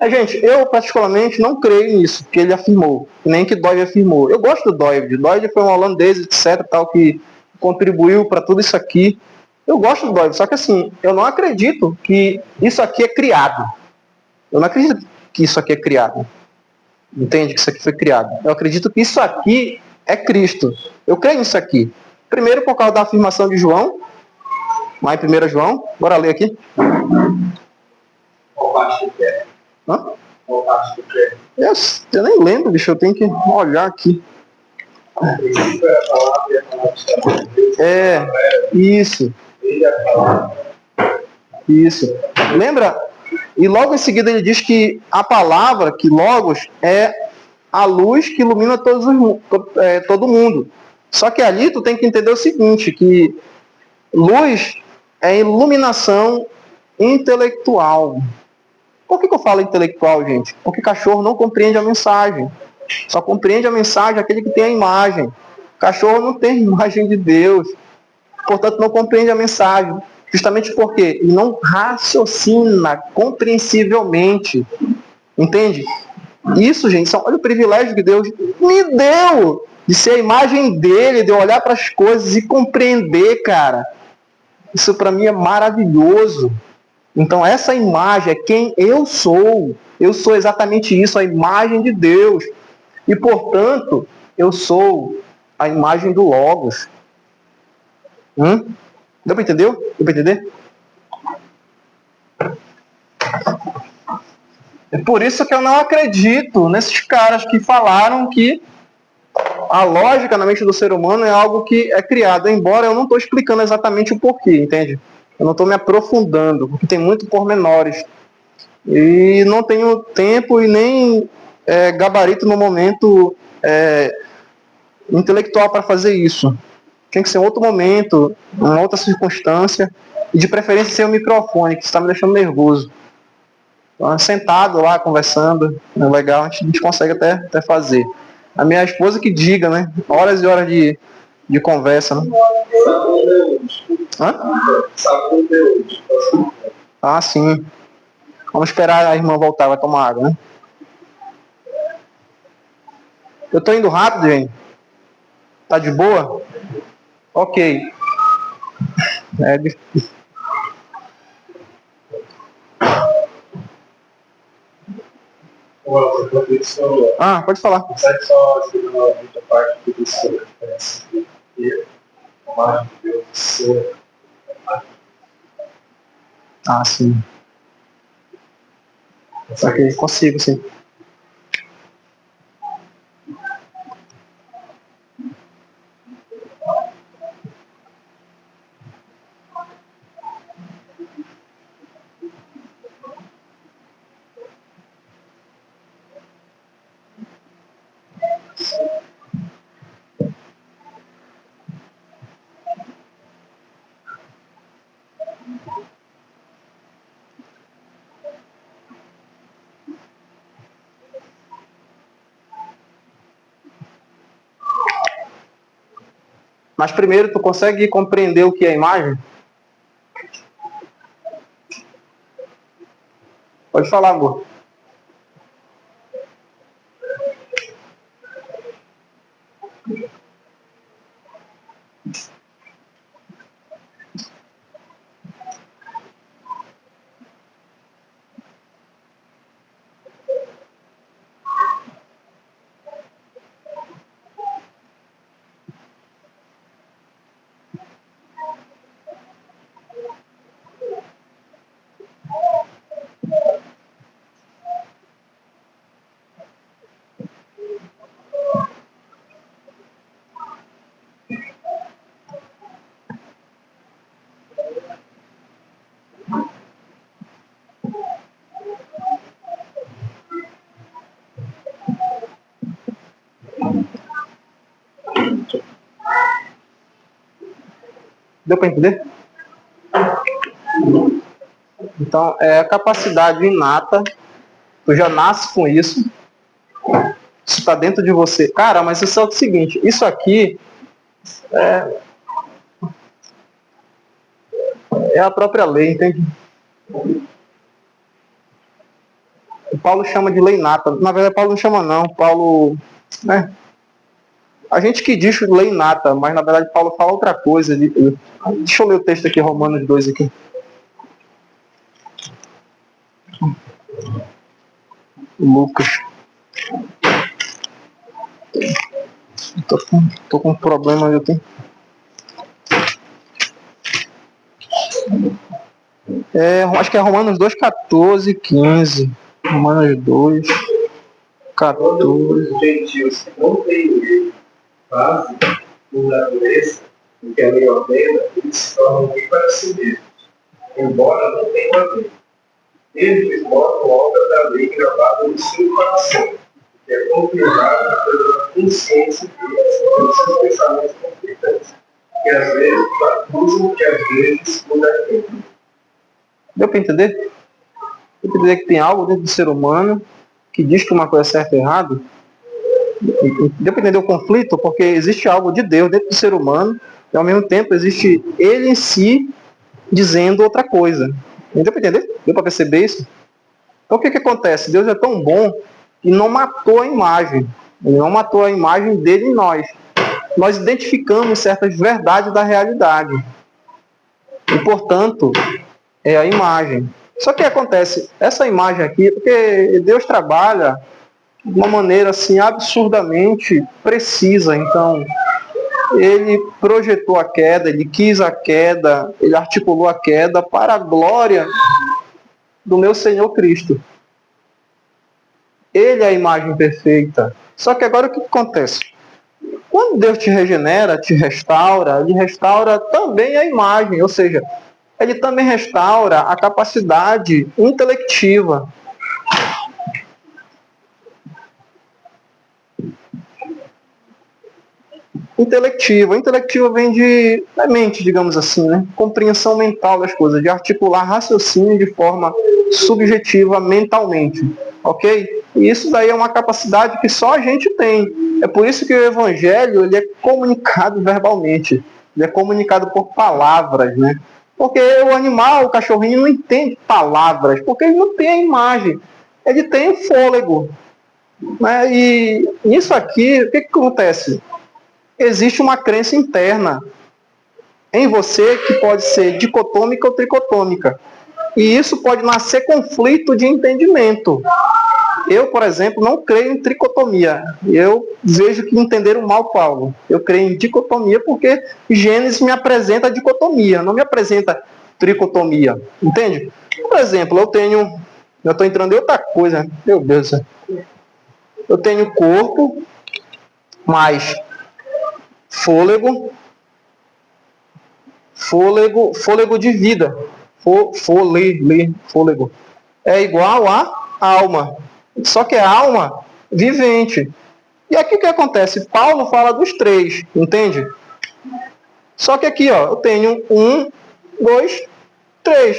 Gente, eu particularmente não creio nisso que ele afirmou, nem que Doide afirmou. Eu gosto do Doide. Doide foi um holandês, etc, tal, que contribuiu para tudo isso aqui. Eu gosto do Doide, só que assim, eu não acredito que isso aqui é criado. Eu não acredito que isso aqui é criado. Entende? Que isso aqui foi criado. Eu acredito que isso aqui é Cristo. Eu creio nisso aqui. Primeiro por causa da afirmação de João, lá em 1 João. Bora ler aqui. Qual parte que é? Hã? Qual parte que é? Eu nem lembro, bicho. Eu tenho que olhar aqui. É, isso. Isso. Lembra? E logo em seguida ele diz que a palavra, que Logos, é a luz que ilumina todo mundo. Só que ali tu tem que entender o seguinte, que luz é iluminação intelectual. Por que eu falo intelectual, gente? Porque cachorro não compreende a mensagem. Só compreende a mensagem aquele que tem a imagem. Cachorro não tem a imagem de Deus. Portanto, não compreende a mensagem. Justamente porque ele não raciocina compreensivelmente. Entende? Isso, gente, olha o privilégio que Deus me deu de ser a imagem dele, de eu olhar para as coisas e compreender, cara. Isso para mim é maravilhoso. Então essa imagem é quem eu sou. Eu sou exatamente isso, a imagem de Deus. E, portanto, eu sou a imagem do Logos. Deu para entender? Deu para entender? É por isso que eu não acredito nesses caras que falaram que a lógica na mente do ser humano é algo que é criado, embora eu não estou explicando exatamente o porquê, entende? Eu não estou me aprofundando, porque tem muito pormenores. E não tenho tempo e nem gabarito no momento intelectual para fazer isso. Tem que ser em outro momento, em outra circunstância, e de preferência sem o microfone, que está me deixando nervoso. Então, sentado lá, conversando, é legal, a gente consegue até fazer. A minha esposa que diga, né? Horas e horas de conversa, né? Hã? Ah, sim. Vamos esperar a irmã voltar, vai tomar água, né? Eu tô indo rápido, gente. Tá de boa? Ok. Pode falar. Consegue só escrever uma outra parte que diz sobre a diferença entre a imagem de Deus e ser. Sim. Ok, consigo, sim. Mas primeiro, tu consegue compreender o que é a imagem? Pode falar, amor. Deu para entender? Então, é a capacidade inata, tu já nasce com isso. Se está dentro de você. Cara, mas isso é o seguinte, isso aqui é a própria lei, entende? O Paulo chama de lei nata. Na verdade, Paulo não chama não. Paulo, né? A gente que diz lei nata, mas na verdade Paulo fala outra coisa. Deixa eu ler o texto aqui, Romanos 2 aqui. Lucas. Tô com um problema, eu tenho. Acho que é Romanos 2, 14, 15. Romanos 2, 14. Todos os gentios que não têm lei fazem, por natureza, o que a lei ordena, eles se tornam lei para si mesmos, embora não tenham a lei. Eles botam a obra da lei gravada no seu coração, que é confirmada pela consciência deles, seus pensamentos conflitantes, que às vezes acusam, que às vezes mudam. Deu para entender? Deu para entender que tem algo dentro do ser humano que diz que uma coisa é certa ou errada? Deu para entender o conflito? Porque existe algo de Deus dentro do ser humano e ao mesmo tempo existe ele em si dizendo outra coisa. Deu para entender? Deu para perceber isso? Então o que acontece? Deus é tão bom que não matou a imagem. Ele não matou a imagem dele em nós. Nós identificamos certas verdades da realidade. E, portanto, é a imagem. Só que acontece, essa imagem aqui, porque Deus trabalha de uma maneira assim absurdamente precisa. Então, ele projetou a queda, ele quis a queda, ele articulou a queda para a glória do meu Senhor Cristo. Ele é a imagem perfeita. Só que agora o que acontece? Quando Deus te regenera, te restaura, ele restaura também a imagem, ou seja, ele também restaura a capacidade intelectiva. Intelectiva vem de mente, digamos assim, né? Compreensão mental das coisas, de articular raciocínio de forma subjetiva mentalmente, ok? E isso daí é uma capacidade que só a gente tem. É por isso que o evangelho ele é comunicado verbalmente, ele é comunicado por palavras, né? Porque o animal, o cachorrinho, não entende palavras, porque ele não tem a imagem, ele tem o fôlego, né? E nisso aqui, o que acontece? Existe uma crença interna em você que pode ser dicotômica ou tricotômica. E isso pode nascer conflito de entendimento. Eu, por exemplo, não creio em tricotomia. Eu vejo que entenderam mal Paulo. Eu creio em dicotomia porque Gênesis me apresenta a dicotomia, não me apresenta tricotomia. Entende? Por exemplo, eu estou entrando em outra coisa. Meu Deus do céu. Eu tenho corpo, mais fôlego de vida. Fôlego. É igual a alma. Só que é alma vivente. E aqui o que acontece? Paulo fala dos três, entende? Só que aqui, ó, eu tenho 1, 2, 3.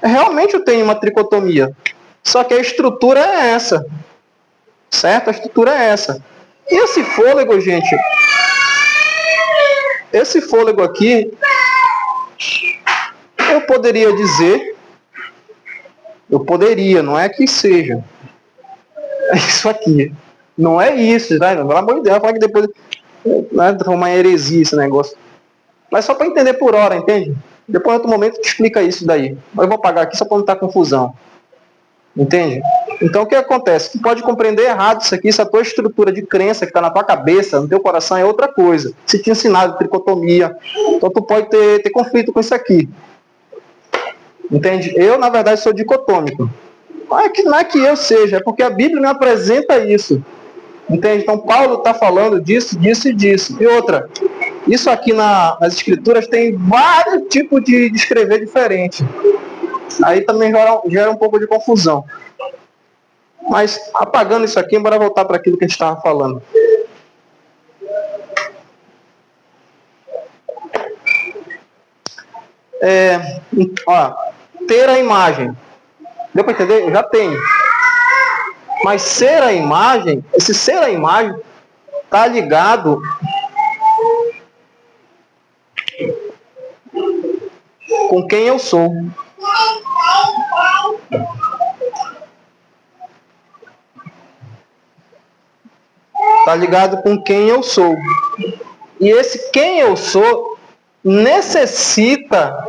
Realmente eu tenho uma tricotomia. Só que a estrutura é essa. Certo? A estrutura é essa. E esse fôlego, gente, esse fôlego aqui, eu poderia dizer, não é que seja, é isso aqui, não é isso, tá? Pelo amor de Deus, falar que depois vai uma heresia esse negócio. Mas só para entender por hora, entende? Depois, em outro momento, te explica isso daí. Mas eu vou apagar aqui só para não estar confusão. Entende? Então, o que acontece? Tu pode compreender errado isso aqui, se a tua estrutura de crença que está na tua cabeça, no teu coração, é outra coisa. Se te ensinado tricotomia, então tu pode ter conflito com isso aqui. Entende? Eu, na verdade, sou dicotômico. Não é que eu seja, é porque a Bíblia me apresenta isso. Entende? Então, Paulo está falando disso, disso e disso. E outra, isso aqui nas Escrituras tem vários tipos de escrever diferente. Aí também gera um pouco de confusão. Mas, apagando isso aqui, bora voltar para aquilo que a gente estava falando. Ter a imagem. Deu para entender? Eu já tenho. Mas ser a imagem, esse ser a imagem, está ligado com quem eu sou. Está ligado com quem eu sou. E esse quem eu sou necessita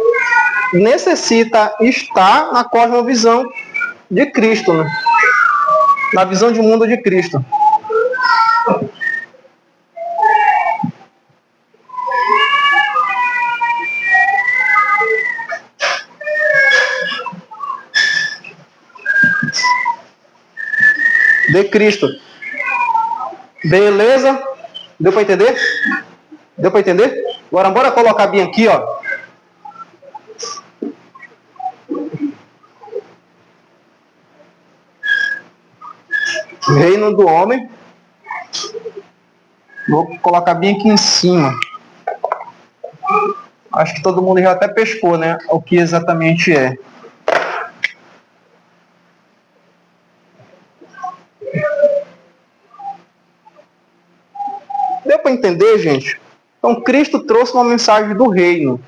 estar na cosmovisão de Cristo, né? Na visão de mundo de Cristo. De Cristo. Beleza? Deu para entender? Deu para entender? Agora bora colocar bem aqui, ó. Reino do homem. Vou colocar bem aqui em cima. Acho que todo mundo já até pescou, né? O que exatamente é. Deu para entender, gente? Então, Cristo trouxe uma mensagem do reino.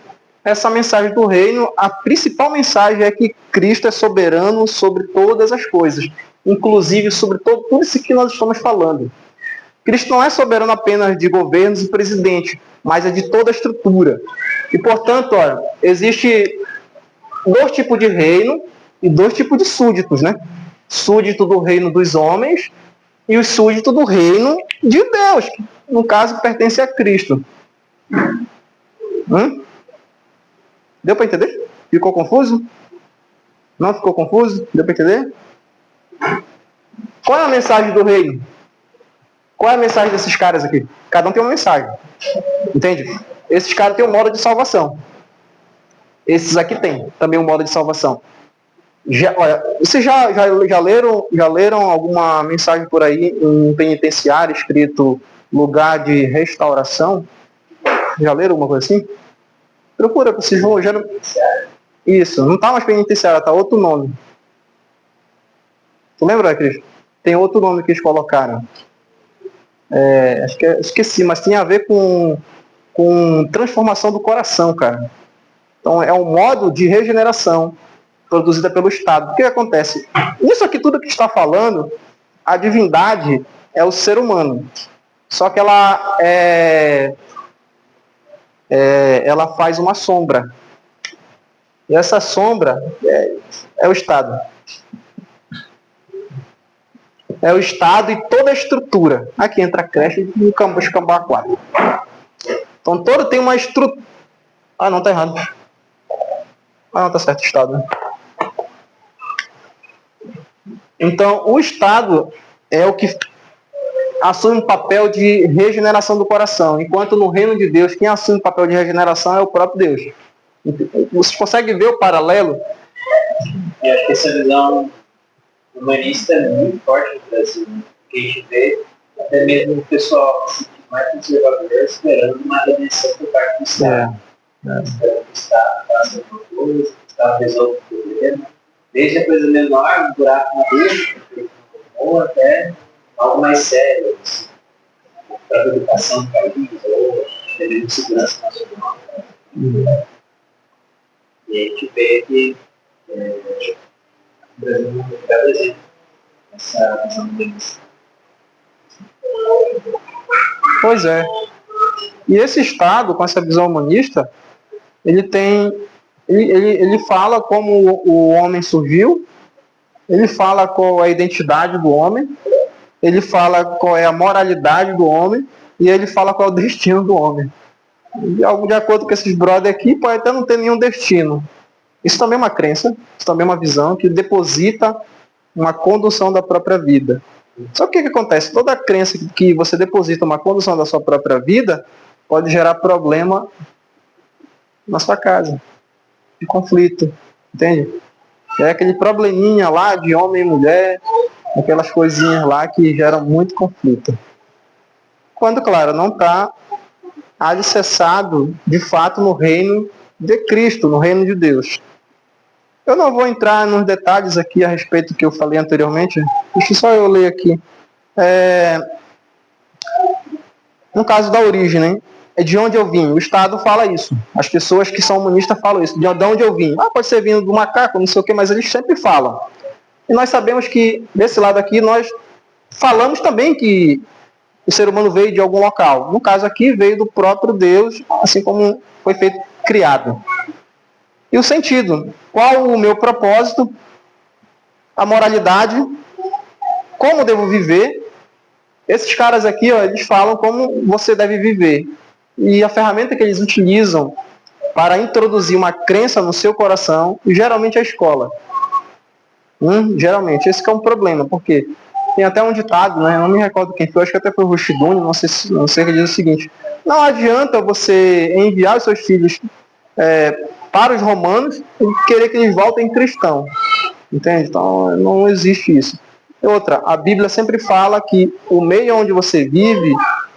Essa mensagem do reino, a principal mensagem é que Cristo é soberano sobre todas as coisas, inclusive sobre tudo isso que nós estamos falando. Cristo não é soberano apenas de governos e presidente, mas é de toda a estrutura. E, portanto, olha, existe 2 tipos de reino e 2 tipos de súditos, né? Súdito do reino dos homens e o súdito do reino de Deus, que, no caso, pertence a Cristo. Deu para entender? Ficou confuso? Não ficou confuso? Deu para entender? Qual é a mensagem do reino? Qual é a mensagem desses caras aqui? Cada um tem uma mensagem. Entende? Esses caras têm um modo de salvação. Esses aqui têm também um modo de salvação. Olha, vocês já leram alguma mensagem por aí em penitenciário escrito lugar de restauração? Já leram alguma coisa assim? Procura, vocês vão... Isso, não está mais penitenciário, está outro nome. Tu lembra, Cris? Tem outro nome que eles colocaram. Acho que esqueci, mas tem a ver com transformação do coração, cara. Então é um modo de regeneração produzida pelo Estado. O que acontece? Isso aqui tudo que está falando, a divindade é o ser humano. Só que ela faz uma sombra. E essa sombra é o Estado. É o Estado e toda a estrutura. Aqui entra a creche e o Cambá 4. Então todo tem uma estrutura. Ah, não, tá errado. Ah, não, tá certo, Estado. Né? Então o Estado é o que assume um papel de regeneração do coração, enquanto no reino de Deus quem assume o papel de regeneração é o próprio Deus. Vocês conseguem ver o paralelo? E acho que essa visão humanista é muito forte no Brasil, né? Que a gente vê até mesmo o pessoal mais conservador esperando uma redenção por parte do Estado. Esperando que o Estado faça alguma coisa, que o Estado resolva o problema. Desde a coisa menor, um buraco na rua, ou até algo mais sério, assim, para a educação do país, ou de segurança nacional. E a gente vê que o Brasil não é belo exemplo nessa visão deles. Pois é. E esse Estado, com essa visão humanista, ele fala como o homem surgiu, ele fala qual é a identidade do homem, ele fala qual é a moralidade do homem e ele fala qual é o destino do homem. De acordo com esses brothers aqui, pode até não ter nenhum destino. Isso também é uma crença, isso também é uma visão que deposita uma condução da própria vida. Só que o que acontece? Toda crença que você deposita uma condução da sua própria vida pode gerar problema na sua casa, de conflito, entende? É aquele probleminha lá de homem e mulher, aquelas coisinhas lá que geram muito conflito. Quando, claro, não está alicerçado de fato no reino de Cristo, no reino de Deus. Eu não vou entrar nos detalhes aqui a respeito do que eu falei anteriormente. Deixa só eu ler aqui. No caso da origem, né? É de onde eu vim. O Estado fala isso. As pessoas que são humanistas falam isso. De onde eu vim. Pode ser vindo do macaco, não sei o que, mas eles sempre falam. E nós sabemos que, desse lado aqui, nós falamos também que o ser humano veio de algum local. No caso aqui, veio do próprio Deus, assim como foi feito, criado. E o sentido? Qual o meu propósito? A moralidade? Como devo viver? Esses caras aqui, ó, eles falam como você deve viver. E a ferramenta que eles utilizam para introduzir uma crença no seu coração, geralmente é a escola. Geralmente. Esse que é um problema, porque tem até um ditado, né? Eu não me recordo quem foi, acho que até foi o Rushiduni, não sei que diz o seguinte: não adianta você enviar os seus filhos para os romanos e querer que eles voltem cristãos. Entende? Então não existe isso. Outra, a Bíblia sempre fala que o meio onde você vive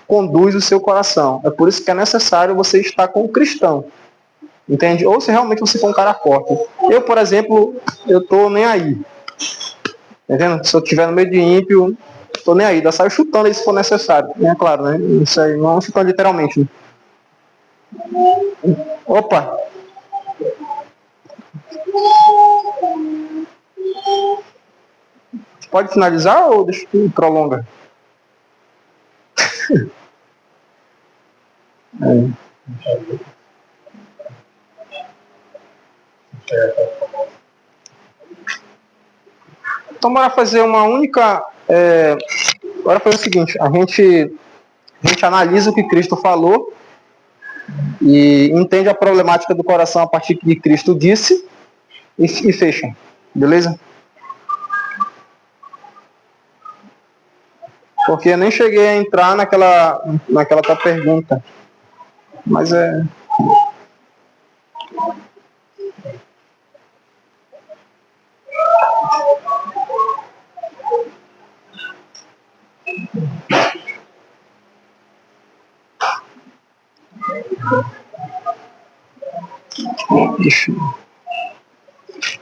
conduz o seu coração. É por isso que é necessário você estar com o cristão. Entende? Ou se realmente você for um cara forte. Eu, por exemplo, eu tô nem aí. Entendendo? Se eu estiver no meio de ímpio, tô nem aí. Ainda saio chutando aí se for necessário. É claro, né? Isso aí, não chutando literalmente. Né? Opa! Pode finalizar ou deixa que prolonga? Então, bora fazer uma única... Bora fazer o seguinte. A gente analisa o que Cristo falou e entende a problemática do coração a partir do que Cristo disse e fecha. Beleza? Porque eu nem cheguei a entrar naquela tua pergunta. Mas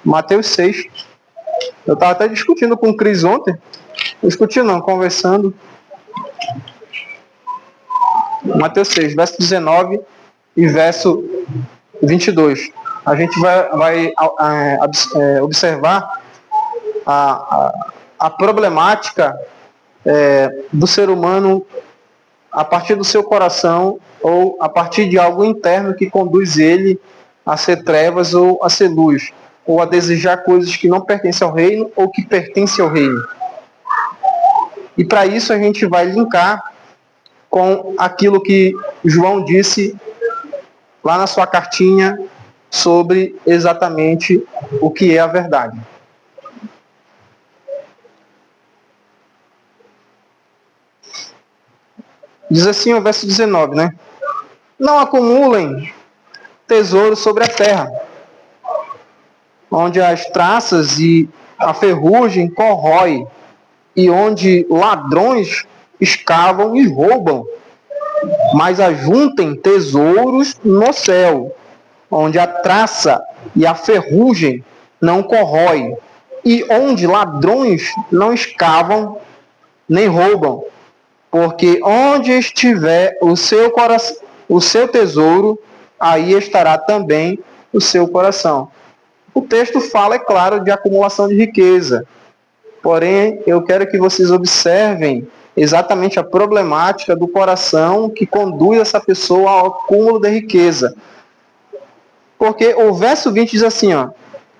Mateus 6. Eu estava até discutindo com o Cris ontem. Conversando. Mateus 6, verso 19 e verso 22. A gente vai observar a problemática do ser humano a partir do seu coração ou a partir de algo interno que conduz ele a ser trevas ou a ser luz, ou a desejar coisas que não pertencem ao reino ou que pertencem ao reino. E para isso a gente vai linkar com aquilo que João disse lá na sua cartinha sobre exatamente o que é a verdade. Diz assim o verso 19, né? Não acumulem tesouro sobre a terra, onde as traças e a ferrugem corrói, e onde ladrões escavam e roubam, mas ajuntem tesouros no céu, onde a traça e a ferrugem não corrói, e onde ladrões não escavam nem roubam, porque onde estiver o seu coração, o seu tesouro, aí estará também o seu coração. O texto fala, é claro, de acumulação de riqueza. Porém, eu quero que vocês observem exatamente a problemática do coração que conduz essa pessoa ao acúmulo de riqueza. Porque o verso 20 diz assim, ó: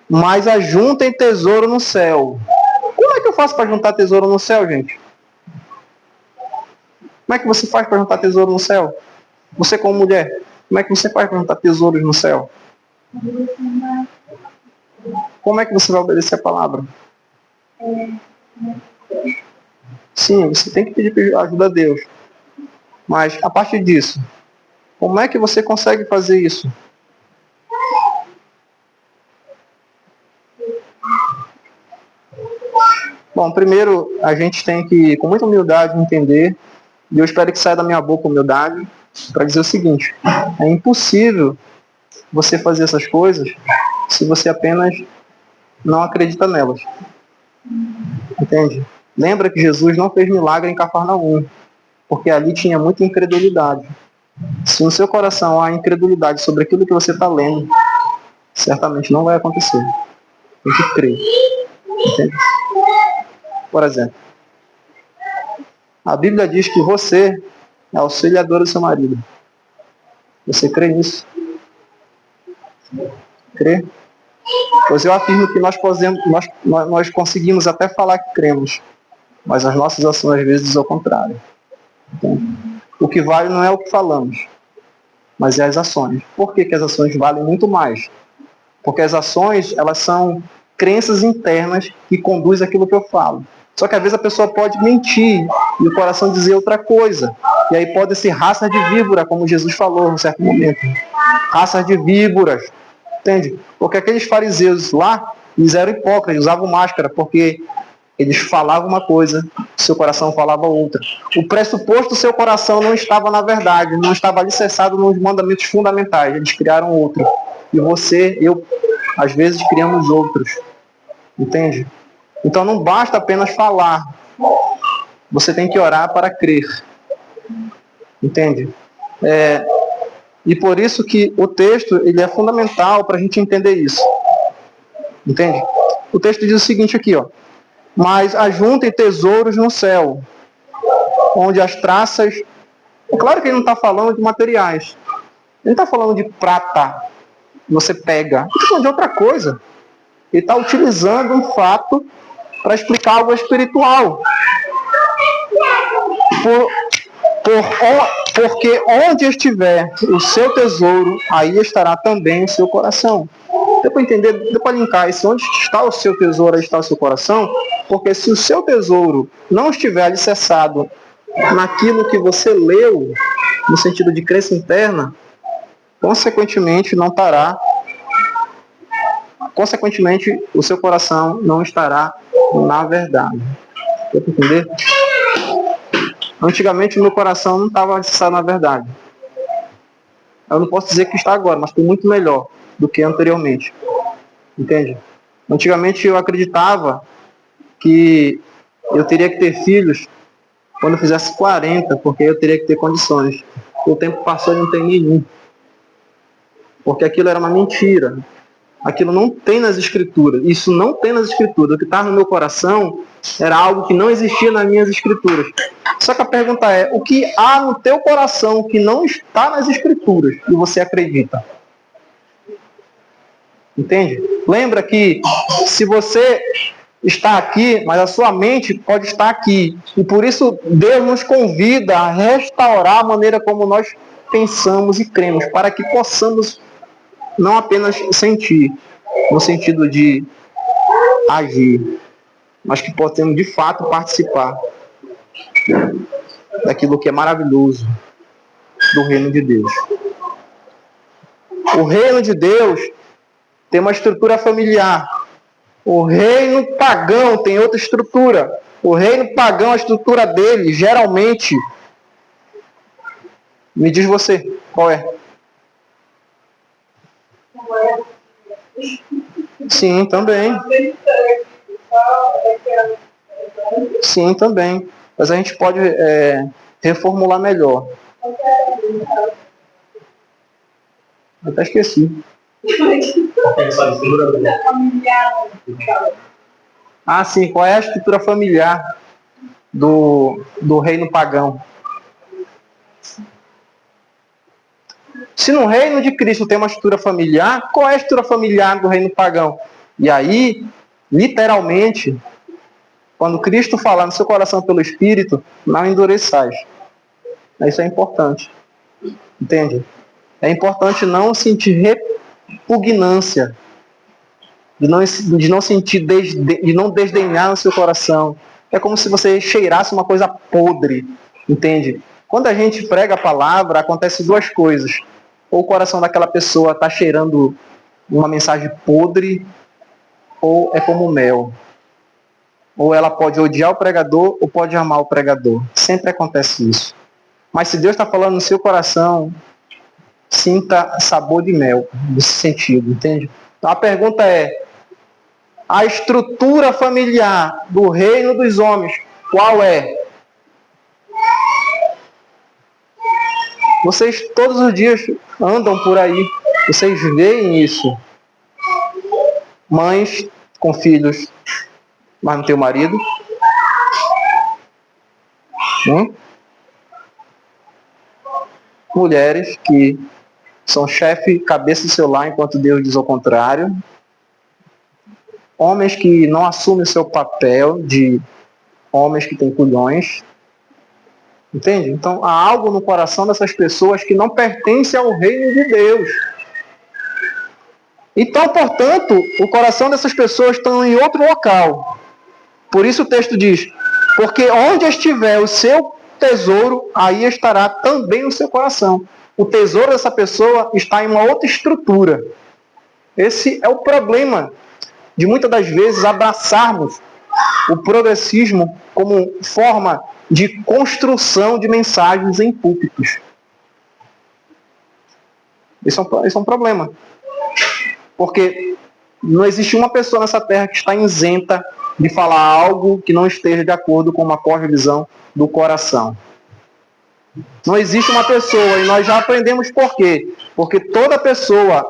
mas ajuntem tesouro no céu. Como é que eu faço para juntar tesouro no céu, gente? Como é que você faz para juntar tesouro no céu? Você como mulher, como é que você faz para juntar tesouros no céu? Como é que você vai obedecer a palavra? Sim, você tem que pedir ajuda a Deus. Mas, a partir disso, como é que você consegue fazer isso? Bom, primeiro, a gente tem que, com muita humildade, entender, e eu espero que saia da minha boca humildade, para dizer o seguinte: é impossível você fazer essas coisas se você apenas não acredita nelas. Entende? Lembra que Jesus não fez milagre em Cafarnaum, porque ali tinha muita incredulidade. Se no seu coração há incredulidade sobre aquilo que você está lendo, certamente não vai acontecer. Tem que crer. Entende? Por exemplo, a Bíblia diz que você é auxiliadora do seu marido. Você crê nisso? Crê? Pois eu afirmo que nós conseguimos até falar que cremos, mas as nossas ações às vezes é o contrário. Então, o que vale não é o que falamos, mas é as ações. Por que as ações valem muito mais? Porque as ações, elas são crenças internas que conduzem aquilo que eu falo. Só que às vezes a pessoa pode mentir e o coração dizer outra coisa. E aí pode ser raça de víbora, como Jesus falou em certo momento. Raças de víboras. Entende? Porque aqueles fariseus lá, eles eram hipócritas, usavam máscara, porque eles falavam uma coisa, seu coração falava outra. O pressuposto do seu coração não estava na verdade, não estava alicerçado nos mandamentos fundamentais. Eles criaram outro. E você, eu, às vezes criamos outros. Entende? Então não basta apenas falar. Você tem que orar para crer. Entende? E por isso que o texto ele é fundamental para a gente entender isso. Entende? O texto diz o seguinte aqui, ó. Mas ajuntem tesouros no céu, onde as traças... É claro que ele não está falando de materiais. Ele não está falando de prata, que você pega. Ele está falando de outra coisa. Ele está utilizando um fato para explicar algo espiritual. Porque onde estiver o seu tesouro, aí estará também o seu coração. Deu para entender, deu para linkar isso. Onde está o seu tesouro, aí está o seu coração. Porque se o seu tesouro não estiver alicerçado naquilo que você leu, no sentido de crença interna, consequentemente não estará. Consequentemente, o seu coração não estará na verdade. Deu para entender? Antigamente, o meu coração não estava alicerçado na verdade. Eu não posso dizer que está agora, mas estou muito melhor do que anteriormente. Entende? Antigamente, eu acreditava que eu teria que ter filhos quando eu fizesse 40, porque eu teria que ter condições. O tempo passou e não tem nenhum. Porque aquilo era uma mentira. Aquilo não tem nas escrituras. Isso não tem nas escrituras. O que estava no meu coração era algo que não existia nas minhas escrituras. Só que a pergunta é, o que há no teu coração que não está nas escrituras e você acredita? Entende? Lembra que se você está aqui, mas a sua mente pode estar aqui. E por isso Deus nos convida a restaurar a maneira como nós pensamos e cremos, para que possamos não apenas sentir, no sentido de agir, mas que possamos de fato participar daquilo que é maravilhoso do reino de Deus. O reino de Deus tem uma estrutura familiar. O reino pagão tem outra estrutura. O reino pagão, a estrutura dele, geralmente, me diz você, qual é? Sim, também. Sim, também. Mas a gente pode reformular melhor. Eu até esqueci. Ah, sim. Qual é a estrutura familiar do reino pagão? Se no reino de Cristo tem uma estrutura familiar, qual é a estrutura familiar do reino pagão? E aí, literalmente, quando Cristo falar no seu coração pelo Espírito, não endureçais. Isso é importante. Entende? É importante não sentir repugnância, de não sentir, de não desdenhar no seu coração. É como se você cheirasse uma coisa podre. Entende? Quando a gente prega a palavra, acontece duas coisas. Ou o coração daquela pessoa está cheirando uma mensagem podre, ou é como mel. Ou ela pode odiar o pregador, ou pode amar o pregador. Sempre acontece isso. Mas se Deus está falando no seu coração, sinta sabor de mel, nesse sentido, entende? Então a pergunta é, a estrutura familiar do reino dos homens, qual é? Vocês todos os dias andam por aí, vocês veem isso. Mães com filhos, mas não tem o marido. Mulheres que são chefe, cabeça do seu lar, enquanto Deus diz ao contrário. Homens que não assumem o seu papel de homens que têm culhões. Entende? Então há algo no coração dessas pessoas que não pertence ao reino de Deus. Então, portanto, o coração dessas pessoas está em outro local. Por isso o texto diz, porque onde estiver o seu tesouro, aí estará também o seu coração. O tesouro dessa pessoa está em uma outra estrutura. Esse é o problema de muitas das vezes abraçarmos o progressismo como forma de construção de mensagens em púlpitos. Isso é um problema. Porque não existe uma pessoa nessa terra que está isenta de falar algo que não esteja de acordo com uma cosmovisão do coração. Não existe uma pessoa, e nós já aprendemos por quê. Porque toda pessoa,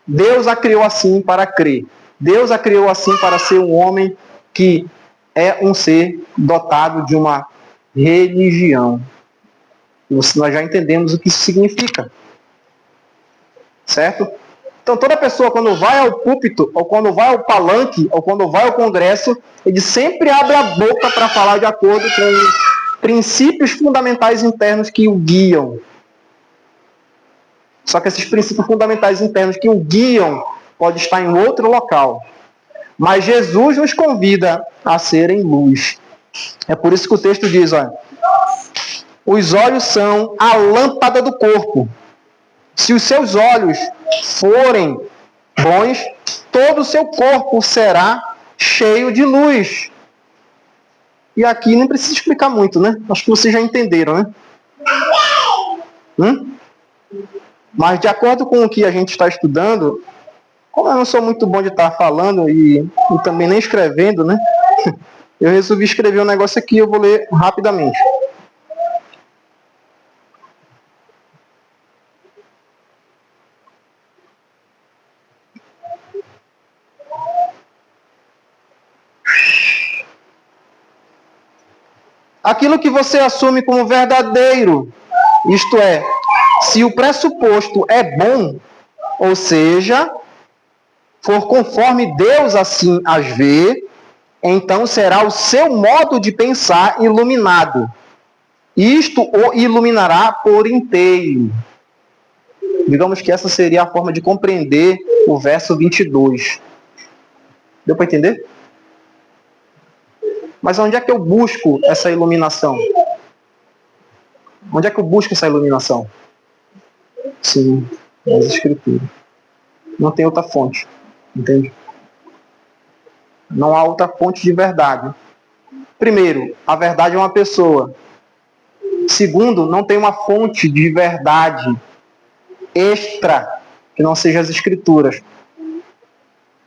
Deus a criou assim para crer. Deus a criou assim para ser um homem que é um ser dotado de uma religião. Nós já entendemos o que isso significa. Certo? Então toda pessoa, quando vai ao púlpito, ou quando vai ao palanque, ou quando vai ao congresso, ele sempre abre a boca para falar de acordo com princípios fundamentais internos que o guiam. Só que esses princípios fundamentais internos que o guiam podem estar em outro local. Mas Jesus nos convida a serem luz. É por isso que o texto diz, olha, os olhos são a lâmpada do corpo. Se os seus olhos forem bons, todo o seu corpo será cheio de luz. E aqui nem precisa explicar muito, né? Acho que vocês já entenderam, né? Mas de acordo com o que a gente está estudando, como eu não sou muito bom de estar falando e também nem escrevendo, né? Eu resolvi escrever um negócio aqui, eu vou ler rapidamente. Aquilo que você assume como verdadeiro, isto é, se o pressuposto é bom, ou seja, for conforme Deus assim as vê, então será o seu modo de pensar iluminado. Isto o iluminará por inteiro. Digamos que essa seria a forma de compreender o verso 22. Deu para entender? Mas onde é que eu busco essa iluminação? Onde é que eu busco essa iluminação? Sim, nas Escrituras. Não tem outra fonte. Entende? Não há outra fonte de verdade. Primeiro, a verdade é uma pessoa. Segundo, não tem uma fonte de verdade extra que não seja as Escrituras.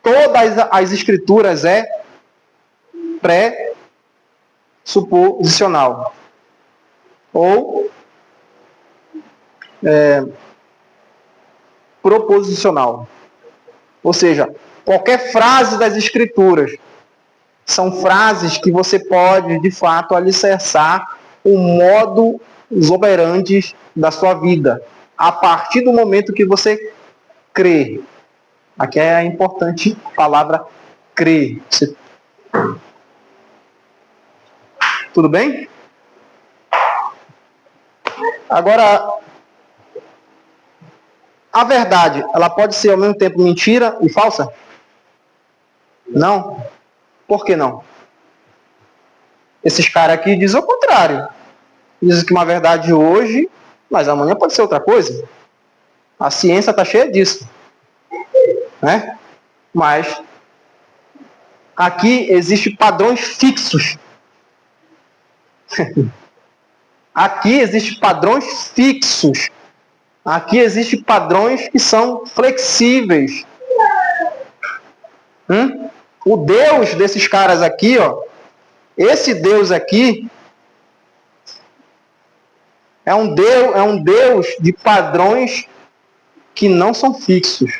Todas as Escrituras é pré-suposicional. Ou proposicional. Ou seja, qualquer frase das Escrituras são frases que você pode, de fato, alicerçar o modo operandi da sua vida, a partir do momento que você crê. Aqui é a importante palavra crer. Tudo bem? Agora, a verdade, ela pode ser ao mesmo tempo mentira e falsa? Não? Por que não? Esses caras aqui dizem o contrário. Dizem que uma verdade hoje, mas amanhã pode ser outra coisa. A ciência está cheia disso. Né? Mas aqui existem padrões fixos. Aqui existem padrões fixos. Aqui existem padrões que são flexíveis. O Deus desses caras aqui, ó, esse Deus aqui, é um Deus de padrões que não são fixos.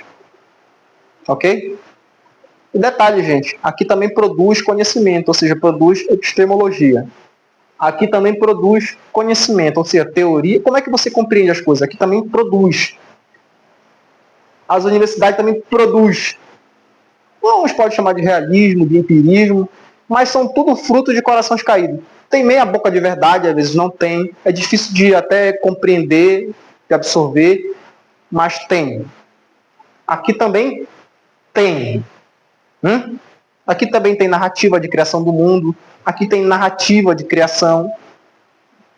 Ok? E detalhe, gente, aqui também produz conhecimento, ou seja, produz epistemologia. Aqui também produz conhecimento, ou seja, teoria. Como é que você compreende as coisas? Aqui também produz. As universidades também produzem. Uns podem chamar de realismo, de empirismo, mas são tudo fruto de corações caídos. Tem meia boca de verdade, às vezes não tem. É difícil de até compreender, de absorver, mas tem. Aqui também tem. Aqui também tem narrativa de criação do mundo. Aqui tem narrativa de criação.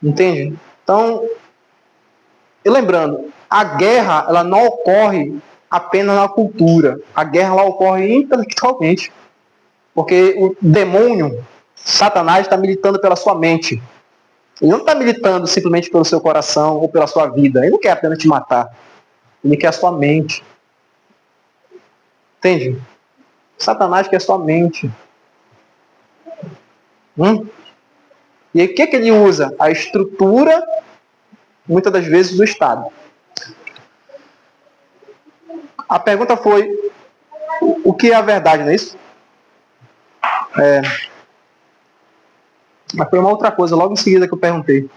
Entende? Então, e lembrando, a guerra ela não ocorre apenas na cultura. A guerra ela ocorre intelectualmente. Porque o demônio, Satanás, está militando pela sua mente. Ele não está militando simplesmente pelo seu coração ou pela sua vida. Ele não quer apenas te matar. Ele quer a sua mente. Entende? Satanás quer a sua mente. E aí o que ele usa? A estrutura, muitas das vezes, do Estado. A pergunta foi, o que é a verdade, não é isso? Mas foi uma outra coisa, logo em seguida que eu perguntei.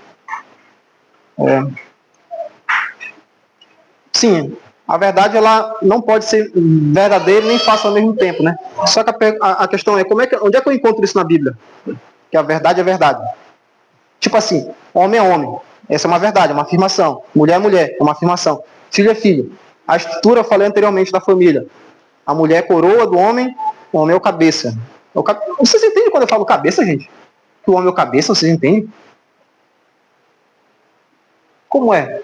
Sim, a verdade ela não pode ser verdadeira nem falsa ao mesmo tempo, né? Só que a questão é, onde é que eu encontro isso na Bíblia? Que a verdade é verdade. Tipo assim, homem é homem. Essa é uma verdade, é uma afirmação. Mulher é mulher, é uma afirmação. Filho é filho. A estrutura, eu falei anteriormente, da família. A mulher é coroa do homem, o homem é o cabeça. Vocês entendem quando eu falo cabeça, gente? Que o homem é o cabeça, vocês entendem? Como é?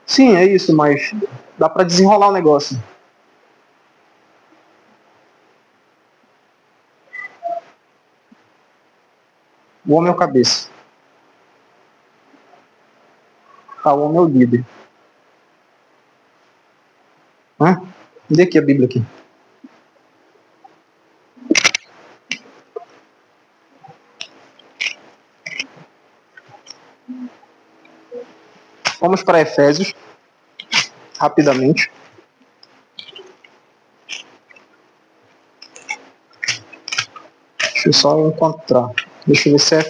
Sim, é isso, mas dá para desenrolar o negócio. O homem é o cabeça. O homem é o líder. Cadê aqui a Bíblia aqui? Vamos para Efésios, rapidamente. Deixa eu só encontrar. Deixa eu ver se é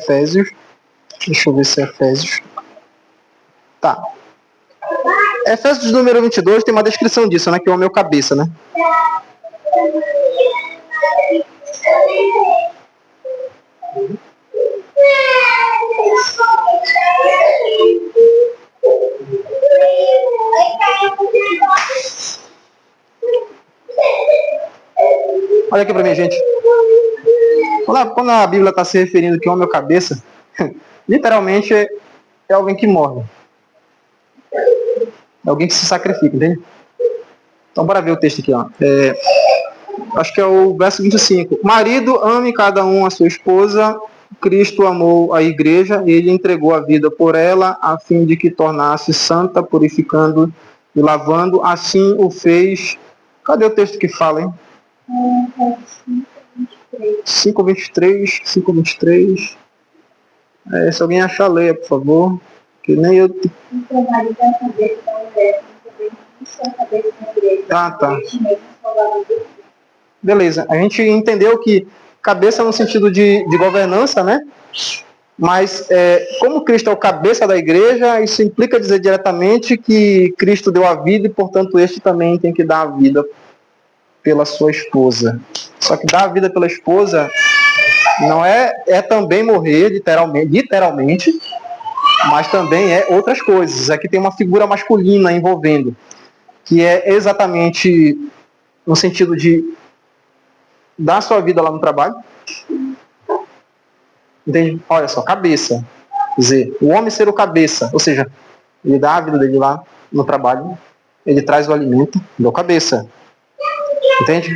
Efésios. Tá. Efésios número 22 tem uma descrição disso, né? Que é o meu cabeça, né? Olha aqui pra mim, gente. Quando a Bíblia está se referindo que o homem é o cabeça, literalmente é alguém que morre. É alguém que se sacrifica, entende? Então bora ver o texto aqui, ó. Acho que é o verso 25. Marido, ame cada um a sua esposa. Cristo amou a igreja, ele entregou a vida por ela, a fim de que tornasse santa, purificando e lavando. Assim o fez. Cadê o texto que fala, hein? 5:23. Se alguém achar, leia, por favor. Que nem eu. Tá. Beleza. A gente entendeu que cabeça no sentido de governança, né? Mas como Cristo é o cabeça da igreja, isso implica dizer diretamente que Cristo deu a vida e, portanto, este também tem que dar a vida pela sua esposa. Só que dar a vida pela esposa não é também morrer, literalmente, mas também é outras coisas. Aqui tem uma figura masculina envolvendo, que é exatamente no sentido de dar a sua vida lá no trabalho. Entende? Olha só, cabeça. Quer dizer, o homem ser o cabeça, ou seja, ele dá a vida dele lá no trabalho, ele traz o alimento, deu cabeça. Entende?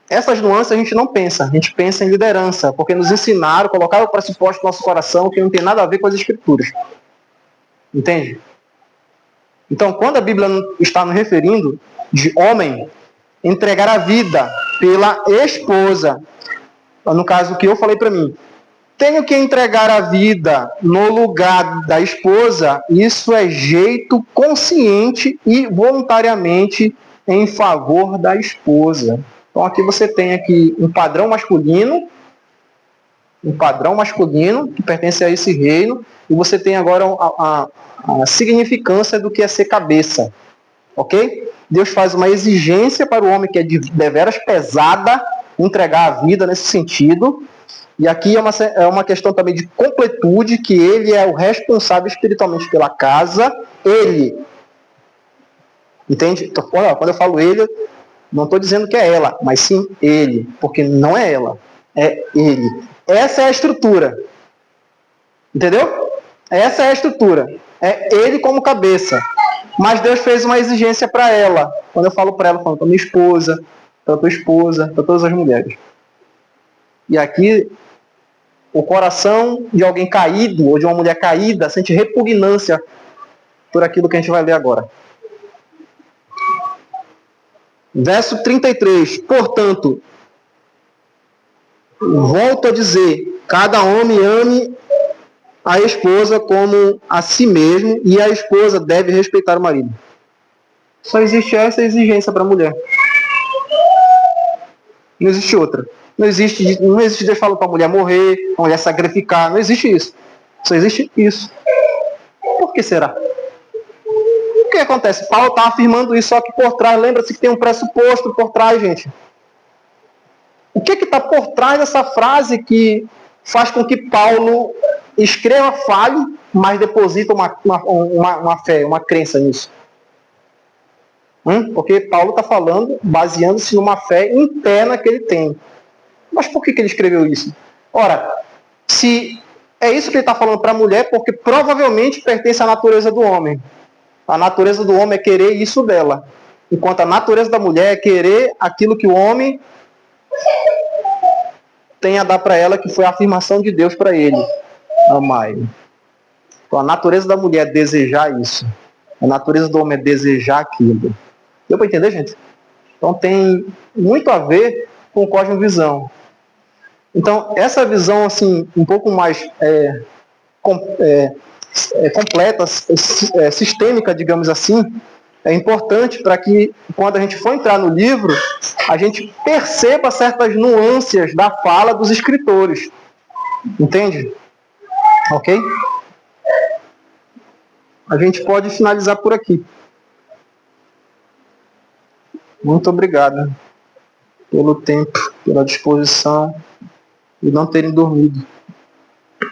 Essas nuances a gente não pensa, a gente pensa em liderança, porque nos ensinaram, colocaram o pressuposto no nosso coração que não tem nada a ver com as escrituras. Entende? Então, quando a Bíblia está nos referindo de homem, entregar a vida pela esposa. No caso que eu falei para mim, tenho que entregar a vida no lugar da esposa, isso é jeito consciente e voluntariamente em favor da esposa. Então aqui você tem aqui um padrão masculino que pertence a esse reino, e você tem agora a significância do que é ser cabeça. Ok? Deus faz uma exigência para o homem que é de deveras pesada, entregar a vida nesse sentido. E aqui é uma questão também de completude, que ele é o responsável espiritualmente pela casa, ele. Entende? Então, quando eu falo ele, não estou dizendo que é ela, mas sim ele, porque não é ela, é ele. Essa é a estrutura. Entendeu? Essa é a estrutura. É ele como cabeça. Mas Deus fez uma exigência para ela. Quando eu falo para ela, eu falo para minha esposa, para tua esposa, para todas as mulheres. E aqui, o coração de alguém caído, ou de uma mulher caída, sente repugnância por aquilo que a gente vai ler agora. Verso 33. Portanto, volto a dizer, cada homem ame a esposa como a si mesmo, e a esposa deve respeitar o marido. Só existe essa exigência para a mulher. Não existe outra. Não existe Deus falando para a mulher morrer, para a mulher sacrificar. Não existe isso. Só existe isso. Por que será? O que acontece? Paulo está afirmando isso, só que por trás, lembra-se que tem um pressuposto por trás, gente. O que está por trás dessa frase que faz com que Paulo escreva falho, mas deposita uma fé, uma crença nisso? Porque Paulo está falando, baseando-se numa fé interna que ele tem. Mas por que ele escreveu isso? Ora, se é isso que ele está falando para a mulher, porque provavelmente pertence à natureza do homem. A natureza do homem é querer isso dela. Enquanto a natureza da mulher é querer aquilo que o homem tem a dar para ela, que foi a afirmação de Deus para ele. Amai. Então a natureza da mulher é desejar isso. A natureza do homem é desejar aquilo. Deu para entender, gente? Então tem muito a ver com cosmovisão. Então, essa visão assim, um pouco mais completa, sistêmica, digamos assim, é importante para que, quando a gente for entrar no livro, a gente perceba certas nuances da fala dos escritores. Entende? Ok? A gente pode finalizar por aqui. Muito obrigado pelo tempo, pela disposição e não terem dormido.